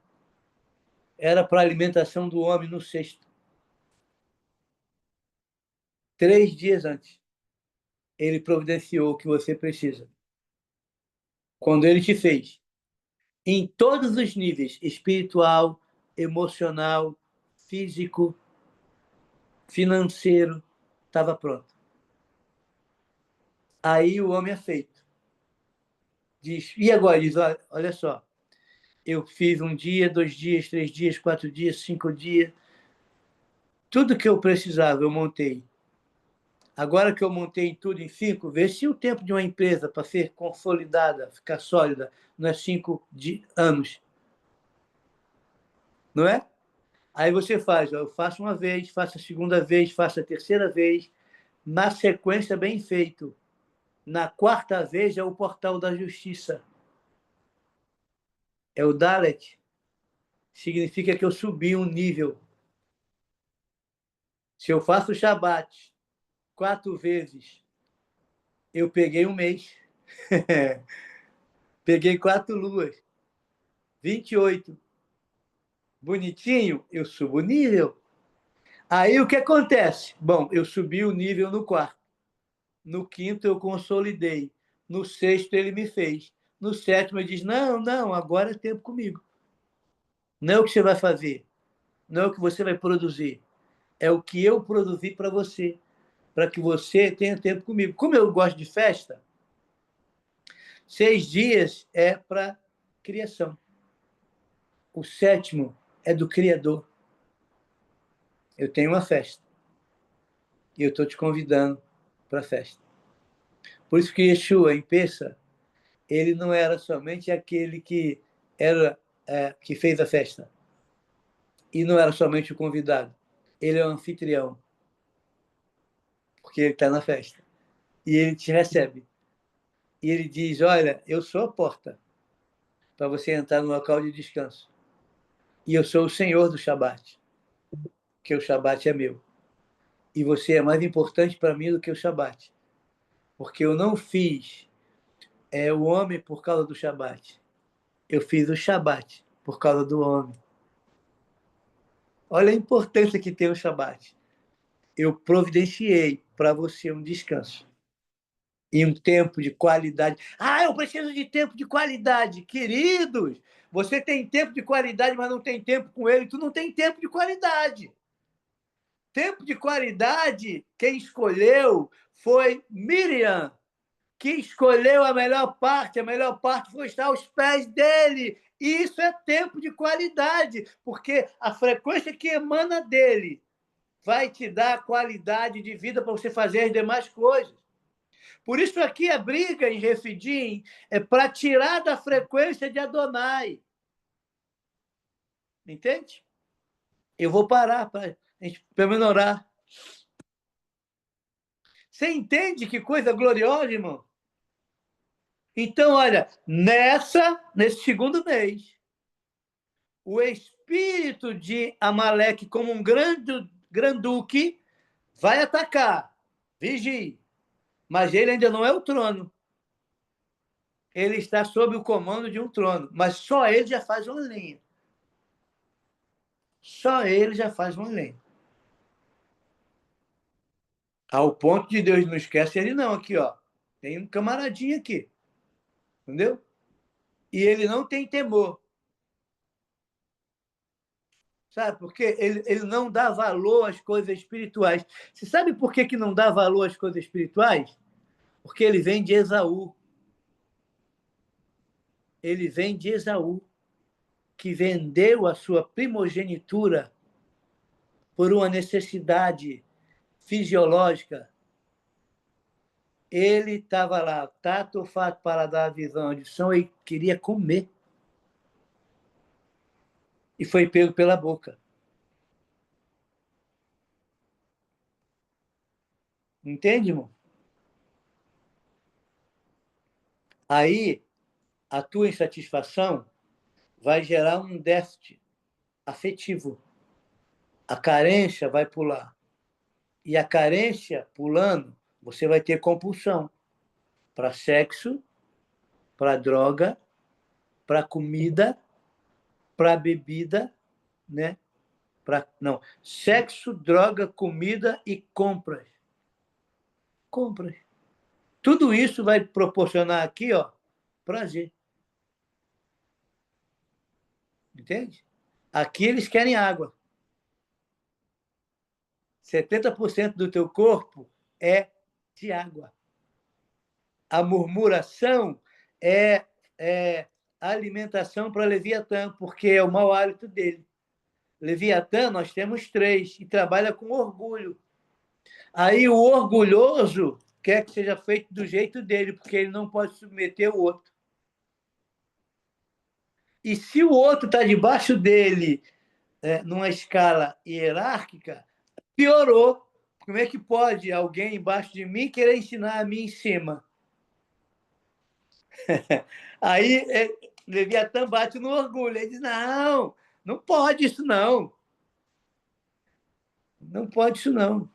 era para a alimentação do homem no sexto. 3 dias antes, ele providenciou o que você precisa. Quando ele te fez, em todos os níveis, espiritual, emocional, físico, financeiro, estava pronto. Aí o homem é feito. Diz, e agora? Diz, olha só, eu fiz 1 dia, 2 dias, 3 dias, 4 dias, 5 dias. Tudo que eu precisava, eu montei. Agora que eu montei tudo em 5, vê se o tempo de uma empresa para ser consolidada, ficar sólida, não é 5 anos. Não é? Aí você faz, eu faço uma vez, faço a segunda vez, faço a terceira vez, na sequência bem feito. Na quarta vez é o portal da justiça. É o Dalet. Significa que eu subi um nível. Se eu faço o Shabat 4 vezes, eu peguei 1 mês. Peguei 4 luas. 28. Bonitinho, eu subo o nível. Aí o que acontece? Bom, eu subi o nível no quarto. No quinto eu consolidei. No sexto ele me fez. No sétimo ele diz, não, agora é tempo comigo. Não é o que você vai fazer. Não é o que você vai produzir. É o que eu produzi para você. Para que você tenha tempo comigo. Como eu gosto de festa, 6 dias é para criação. O sétimo é do Criador. Eu tenho uma festa. E eu estou te convidando para a festa. Por isso que Yeshua, em Pessa, ele não era somente aquele que que fez a festa. E não era somente o convidado. Ele é o anfitrião. Porque ele está na festa. E ele te recebe. E ele diz, olha, eu sou a porta para você entrar no local de descanso. E eu sou o Senhor do Shabat. Que o Shabat é meu. E você é mais importante para mim do que o Shabat. Porque eu não fiz o homem por causa do Shabat. Eu fiz o Shabat por causa do homem. Olha a importância que tem o Shabat. Eu providenciei para você um descanso. E um tempo de qualidade. Eu preciso de tempo de qualidade. Queridos, você tem tempo de qualidade, mas não tem tempo com ele. Tu não tem tempo de qualidade. Tempo de qualidade, quem escolheu foi Miriam, que escolheu a melhor parte foi estar aos pés dele. E isso é tempo de qualidade, porque a frequência que emana dele vai te dar a qualidade de vida para você fazer as demais coisas. Por isso aqui a briga em Refidim é para tirar da frequência de Adonai. Entende? Eu vou parar para menorar. Você entende que coisa gloriosa, irmão? Então, olha, nesse segundo mês, o espírito de Amaleque, como um granduque, vai atacar. Vigie. Mas ele ainda não é o trono. Ele está sob o comando de um trono. Mas só ele já faz uma linha. Só ele já faz uma linha. Ao ponto de Deus não esquece ele não, aqui, ó. Tem um camaradinho aqui. Entendeu? E ele não tem temor. Sabe? Porque ele não dá valor às coisas espirituais. Você sabe por que não dá valor às coisas espirituais? Porque ele vem de Esaú. Ele vem de Esaú, que vendeu a sua primogenitura por uma necessidade fisiológica. Ele estava lá, tato fato para dar a visão de som, e queria comer. E foi pego pela boca. Entende, irmão? Aí, a tua insatisfação vai gerar um déficit afetivo. A carência vai pular. E a carência pulando, você vai ter compulsão para sexo, para droga, para comida, para bebida, né? Não, sexo, droga, comida e compras. Compras. Tudo isso vai proporcionar aqui, ó, prazer. Entende? Aqui eles querem água. 70% do teu corpo é de água. A murmuração é alimentação para Leviatã, porque é o mau hálito dele. Leviatã, nós temos 3, e trabalha com orgulho. Aí o orgulhoso quer que seja feito do jeito dele, porque ele não pode submeter o outro. E se o outro está debaixo dele, numa escala hierárquica, piorou. Como é que pode alguém embaixo de mim querer ensinar a mim em cima? Aí Leviatã bate no orgulho. Ele diz, não, não pode isso não. Não pode isso não.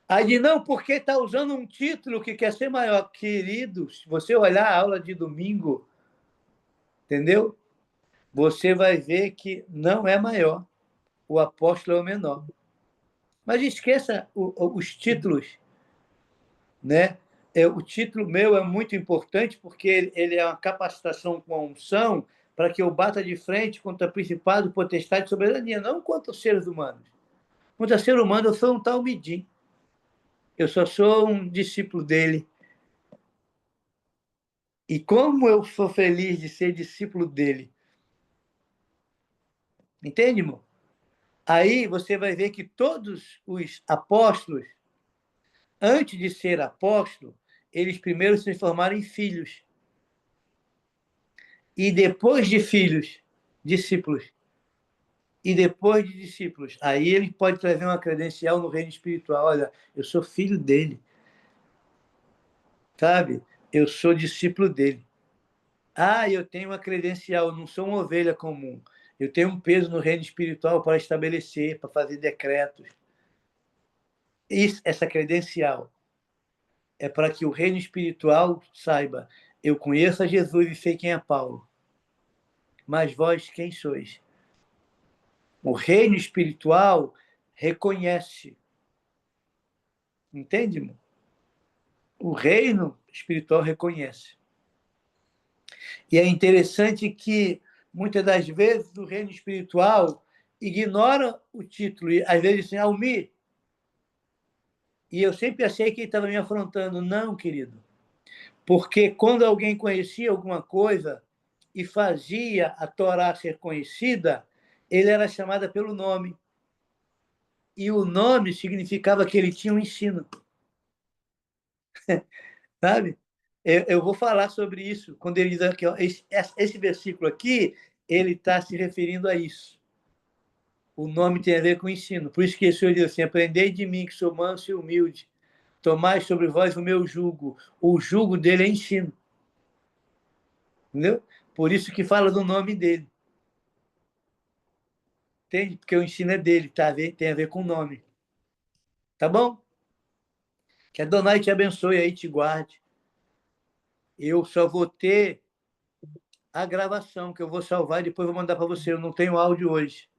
Aí diz, não, porque está usando um título que quer ser maior. Querido, se você olhar a aula de domingo, entendeu? Você vai ver que não é maior. O apóstolo é o menor. Mas esqueça os títulos, né? O título meu é muito importante porque ele é uma capacitação com a unção para que eu bata de frente contra principado, potestade e soberania, não contra os seres humanos. Contra ser humano, eu sou um talmidim. Eu só sou um discípulo dele. E como eu sou feliz de ser discípulo dele. Entende, irmão? Aí você vai ver que todos os apóstolos, antes de ser apóstolo, eles primeiro se transformaram em filhos. E depois de filhos, discípulos. E depois de discípulos, aí ele pode trazer uma credencial no reino espiritual. Olha, eu sou filho dele. Sabe? Eu sou discípulo dele. Ah, eu tenho uma credencial, eu não sou uma ovelha comum. Eu tenho um peso no reino espiritual para estabelecer, para fazer decretos. Essa credencial é para que o reino espiritual saiba, eu conheço a Jesus e sei quem é Paulo. Mas vós quem sois? O reino espiritual reconhece. Entende, irmão? O reino espiritual reconhece. E é interessante que, muitas das vezes, o reino espiritual ignora o título. E, às vezes, assim, Almir. E eu sempre achei que ele estava me afrontando. Não, querido. Porque quando alguém conhecia alguma coisa, e fazia a Torá ser conhecida, ele era chamado pelo nome. E o nome significava que ele tinha um ensino. Sabe? Eu vou falar sobre isso quando ele diz aqui, ó, esse versículo aqui, ele está se referindo a isso. O nome tem a ver com o ensino. Por isso que o Senhor diz assim: aprendei de mim, que sou manso e humilde. Tomai sobre vós o meu jugo. O jugo dele é ensino. Entendeu? Por isso que fala do nome dele. Entende? Porque o ensino é dele, tá? Tem a ver com o nome. Tá bom? Que Adonai te abençoe aí, te guarde. Eu só vou ter a gravação que eu vou salvar e depois vou mandar para você. Eu não tenho áudio hoje.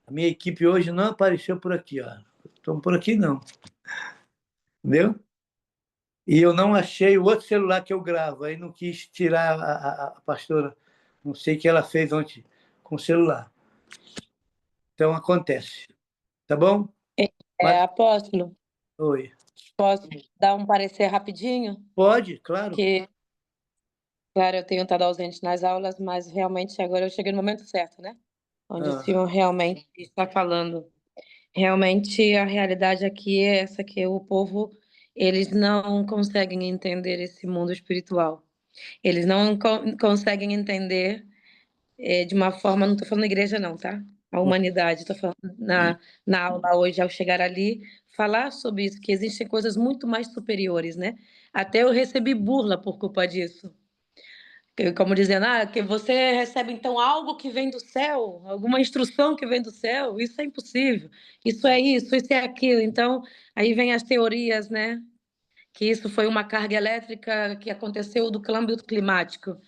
A minha equipe hoje não apareceu por aqui, ó. Estão por aqui, não. Entendeu? E eu não achei o outro celular que eu gravo. Aí não quis tirar a pastora. Não sei o que ela fez ontem com o celular. Então acontece. Tá bom? Mas... Apóstolo, Oi. posso dar um parecer rapidinho? Pode, claro. Que, claro, eu tenho estado ausente nas aulas, mas realmente agora eu cheguei no momento certo, né? Onde o senhor realmente está falando. Realmente a realidade aqui é essa, que o povo, eles não conseguem entender esse mundo espiritual. Eles não conseguem entender de uma forma, não estou falando igreja não, tá? A humanidade, estou falando na aula hoje, ao chegar ali, falar sobre isso, que existem coisas muito mais superiores, né? Até eu recebi burla por culpa disso. Como dizendo, que você recebe então algo que vem do céu, alguma instrução que vem do céu, isso é impossível, isso é aquilo. Então, aí vem as teorias, né? Que isso foi uma carga elétrica que aconteceu do câmbio climático.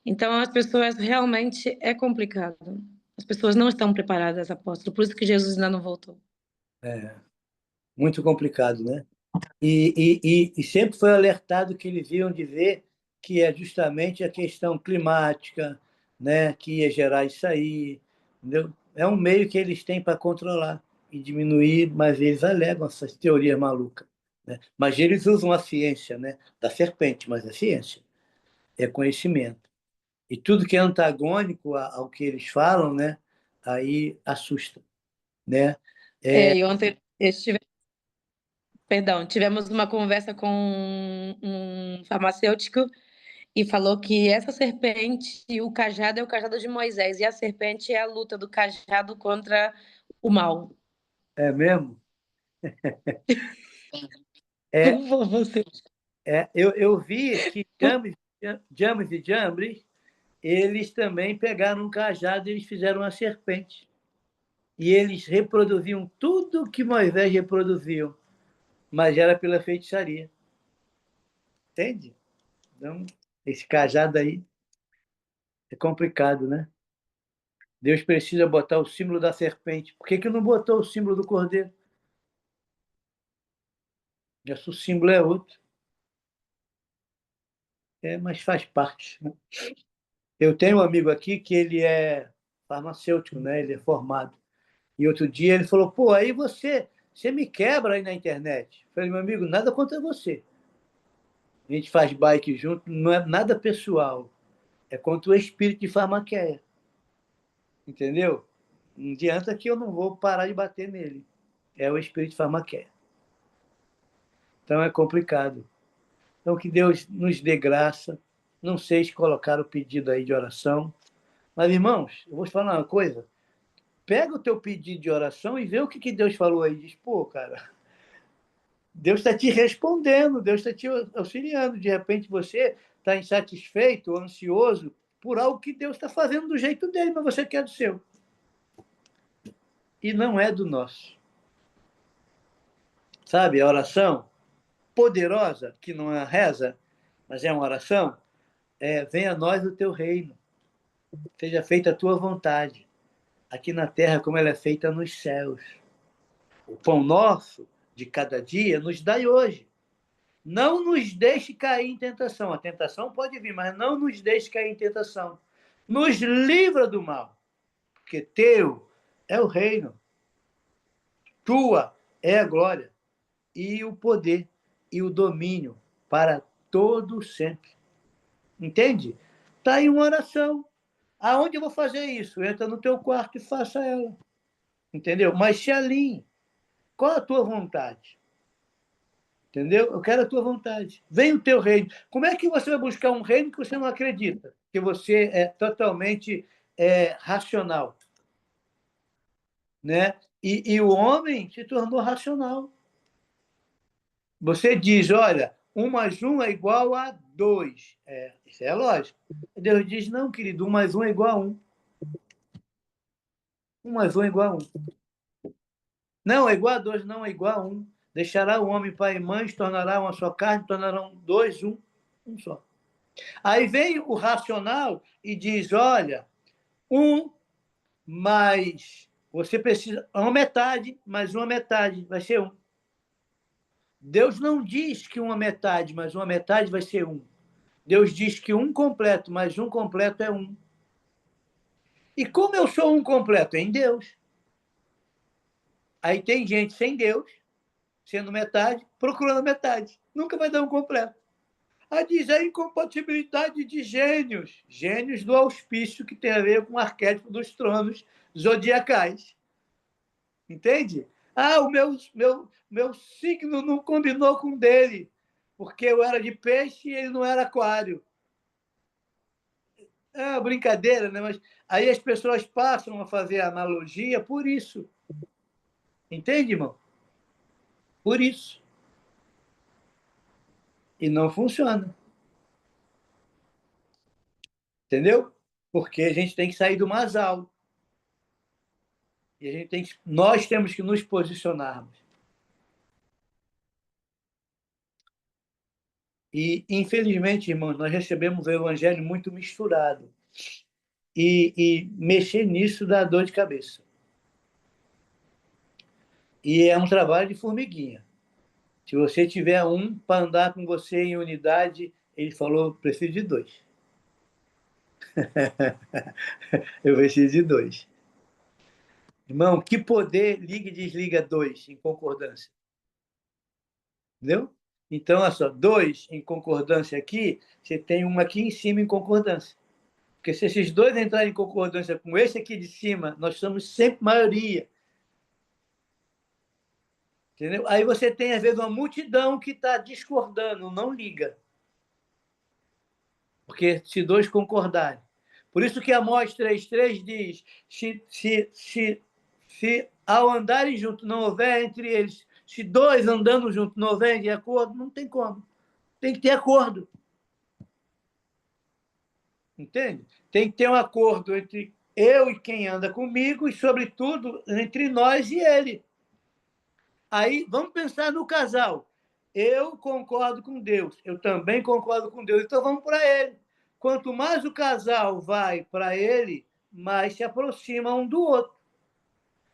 Então, as pessoas realmente é complicado. As pessoas não estão preparadas, apóstolo, por isso que Jesus ainda não voltou. É, muito complicado, né? E sempre foi alertado que eles iam dizer que é justamente a questão climática, né, que ia gerar isso aí, entendeu? É um meio que eles têm para controlar e diminuir, mas eles alegam essas teorias malucas, né? Mas eles usam a ciência, né, da serpente, mas a ciência é conhecimento. E tudo que é antagônico ao que eles falam, né, aí assusta, né? E ontem tivemos uma conversa com um farmacêutico e falou que essa serpente, o cajado é o cajado de Moisés, e a serpente é a luta do cajado contra o mal. É mesmo? É, Como você? eu vi que James e Jambres, eles também pegaram um cajado e eles fizeram uma serpente. E eles reproduziam tudo que Moisés reproduziu, mas era pela feitiçaria. Entende? Então, esse cajado aí é complicado, né? Deus precisa botar o símbolo da serpente. Por que não botou o símbolo do cordeiro? O símbolo é outro. Mas faz parte, né? Eu tenho um amigo aqui que ele é farmacêutico, né? Ele é formado. E outro dia ele falou: pô, aí você me quebra aí na internet. Eu falei: meu amigo, nada contra você. A gente faz bike junto, não é nada pessoal. É contra o espírito de farmaqueia. Entendeu? Não adianta que eu não vou parar de bater nele. É o espírito de farmaqueia. Então é complicado. Então que Deus nos dê graça. Não sei se colocar o pedido aí de oração. Mas, irmãos, eu vou te falar uma coisa. Pega o teu pedido de oração e vê o que Deus falou aí. Diz, pô, cara, Deus está te respondendo, Deus está te auxiliando. De repente você está insatisfeito ou ansioso por algo que Deus está fazendo do jeito dele, mas você quer do seu. E não é do nosso. Sabe, a oração poderosa, que não é reza, mas é uma oração, venha a nós o teu reino. Seja feita a tua vontade, aqui na terra como ela é feita nos céus. O pão nosso de cada dia nos dai hoje. Não nos deixe cair em tentação. A tentação pode vir, mas não nos deixe cair em tentação. Nos livra do mal, porque teu é o reino, tua é a glória, e o poder e o domínio para todo sempre. Entende? Está aí uma oração. Aonde eu vou fazer isso? Entra no teu quarto e faça ela. Entendeu? Mas se alinhe. Qual a tua vontade? Entendeu? Eu quero a tua vontade. Vem o teu reino. Como é que você vai buscar um reino que você não acredita? Que você é totalmente racional. Né? E o homem se tornou racional. Você diz, olha, 1 mais 1 é igual a 2. Isso é lógico. Deus diz, não, querido, 1 mais 1 é igual a 1. 1 mais 1 é igual a 1. Não, é igual a 2, não, é igual a 1. Deixará o homem pai e mãe, se tornará uma só carne, tornarão 2, 1, um só. Aí vem o racional e diz, olha, 1 mais... Você precisa... Uma metade, mais uma metade, vai ser 1. Deus não diz que uma metade, mais uma metade vai ser 1. Deus diz que 1 completo, mais 1 completo é 1. E como eu sou 1 completo? Em Deus. Aí tem gente sem Deus, sendo metade, procurando metade. Nunca vai dar 1 completo. Aí diz a incompatibilidade de gênios. Gênios do auspício, que tem a ver com o arquétipo dos tronos zodiacais. Entende? O meu signo não combinou com o dele, porque eu era de peixe e ele não era aquário. É uma brincadeira, né? Mas aí as pessoas passam a fazer analogia por isso. Entende, irmão? Por isso. E não funciona. Entendeu? Porque a gente tem que sair do mais alto. E nós temos que nos posicionarmos. E, infelizmente, irmãos, nós recebemos o evangelho muito misturado. E mexer nisso dá dor de cabeça. E é um trabalho de formiguinha. Se você tiver um para andar com você em unidade, ele falou, preciso de 2. Eu preciso de 2. Irmão, que poder liga e desliga 2 em concordância? Entendeu? Então, olha só, 2 em concordância aqui, você tem uma aqui em cima em concordância. Porque se esses 2 entrarem em concordância com esse aqui de cima, nós somos sempre maioria. Entendeu? Aí você tem, às vezes, uma multidão que está discordando, não liga. Porque se 2 concordarem. Por isso que Amós 3,3 diz, se ao andarem juntos não houver entre eles, se 2 andando juntos não houver de acordo, não tem como. Tem que ter acordo. Entende? Tem que ter um acordo entre eu e quem anda comigo e, sobretudo, entre nós e ele. Aí, vamos pensar no casal. Eu concordo com Deus, eu também concordo com Deus, então vamos para ele. Quanto mais o casal vai para ele, mais se aproxima um do outro.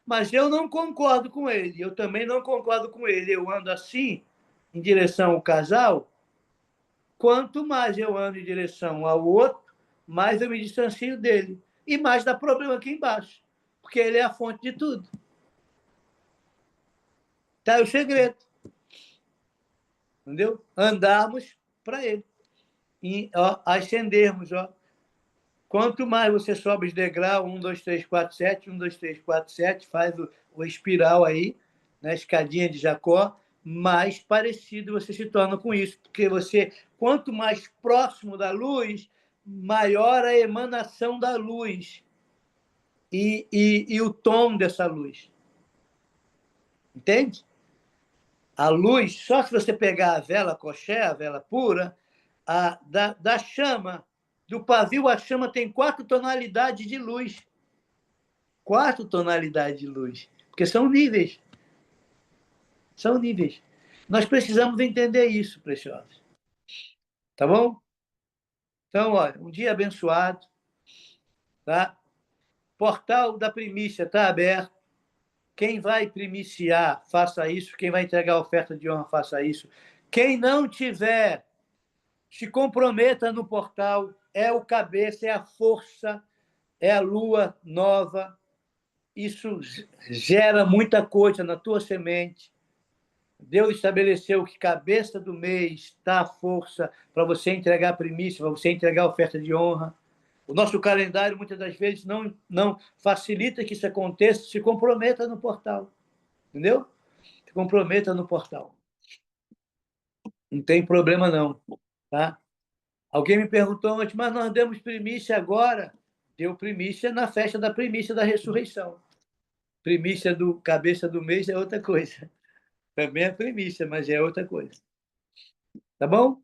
Mas eu não concordo com ele, eu também não concordo com ele. Eu ando assim, em direção ao casal, quanto mais eu ando em direção ao outro, mais eu me distancio dele. E mais dá problema aqui embaixo, porque ele é a fonte de tudo. Tá aí o segredo. Entendeu? Andarmos para ele. E ascendermos. Quanto mais você sobe os degraus, 1, 2, 3, 4, 7, 1, 2, 3, 4, 7, faz o espiral aí, na escadinha de Jacó, mais parecido você se torna com isso. Porque você, quanto mais próximo da luz, maior a emanação da luz e o tom dessa luz. Entende? A luz, só se você pegar a vela coché, a vela pura, da chama, do pavio, a chama tem 4 tonalidades de luz. 4 tonalidades de luz. Porque são níveis. São níveis. Nós precisamos entender isso, preciosos. Tá bom? Então, olha, um dia abençoado. Tá? Portal da primícia está aberto. Quem vai primiciar, faça isso. Quem vai entregar a oferta de honra, faça isso. Quem não tiver, se comprometa no portal. É o cabeça, é a força, é a lua nova. Isso gera muita coisa na tua semente. Deus estabeleceu que cabeça do mês está a força para você entregar a primícia, para você entregar a oferta de honra. o nosso calendário, muitas das vezes, não facilita que isso aconteça, se comprometa no portal. Entendeu? Se comprometa no portal. Não tem problema, não. Tá? Alguém me perguntou antes, mas nós demos primícia agora. Deu primícia na festa da primícia da ressurreição. Primícia do cabeça do mês é outra coisa. Também é primícia, mas é outra coisa. Tá bom?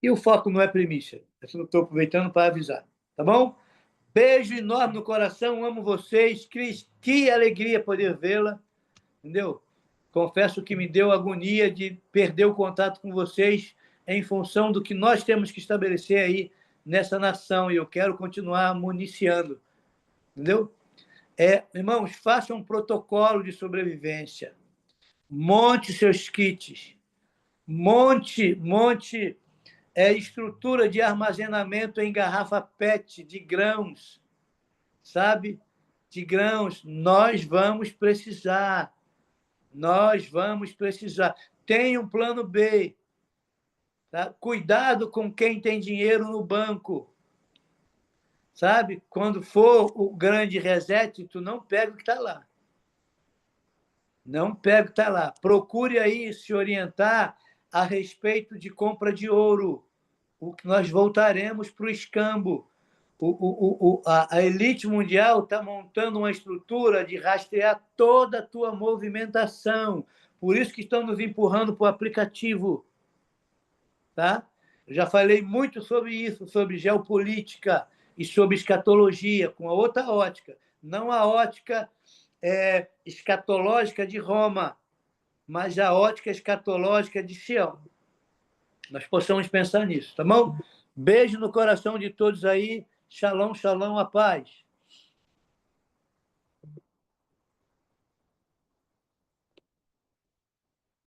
E o foco não é primícia. Eu estou aproveitando para avisar. Tá bom? Beijo enorme no coração. Amo vocês. Cris, que alegria poder vê-la. Entendeu? Confesso que me deu agonia de perder o contato com vocês em função do que nós temos que estabelecer aí nessa nação. E eu quero continuar municiando. Entendeu? Irmãos, façam um protocolo de sobrevivência. Monte seus kits. Monte estrutura de armazenamento em garrafa PET de grãos, sabe? De grãos. Nós vamos precisar. Tem um plano B. Tá? Cuidado com quem tem dinheiro no banco. Sabe? Quando for o grande reset, tu não pega o que está lá. Não pega o que está lá. Procure aí se orientar a respeito de compra de ouro. O que nós voltaremos para o escambo. A elite mundial está montando uma estrutura de rastrear toda a tua movimentação. Por isso que estão nos empurrando para o aplicativo. Tá? Eu já falei muito sobre isso, sobre geopolítica e sobre escatologia, com a outra ótica. Não a ótica escatológica de Roma, mas a ótica escatológica de Sião. Nós possamos pensar nisso, tá bom? Beijo no coração de todos aí. Shalom, shalom, a paz.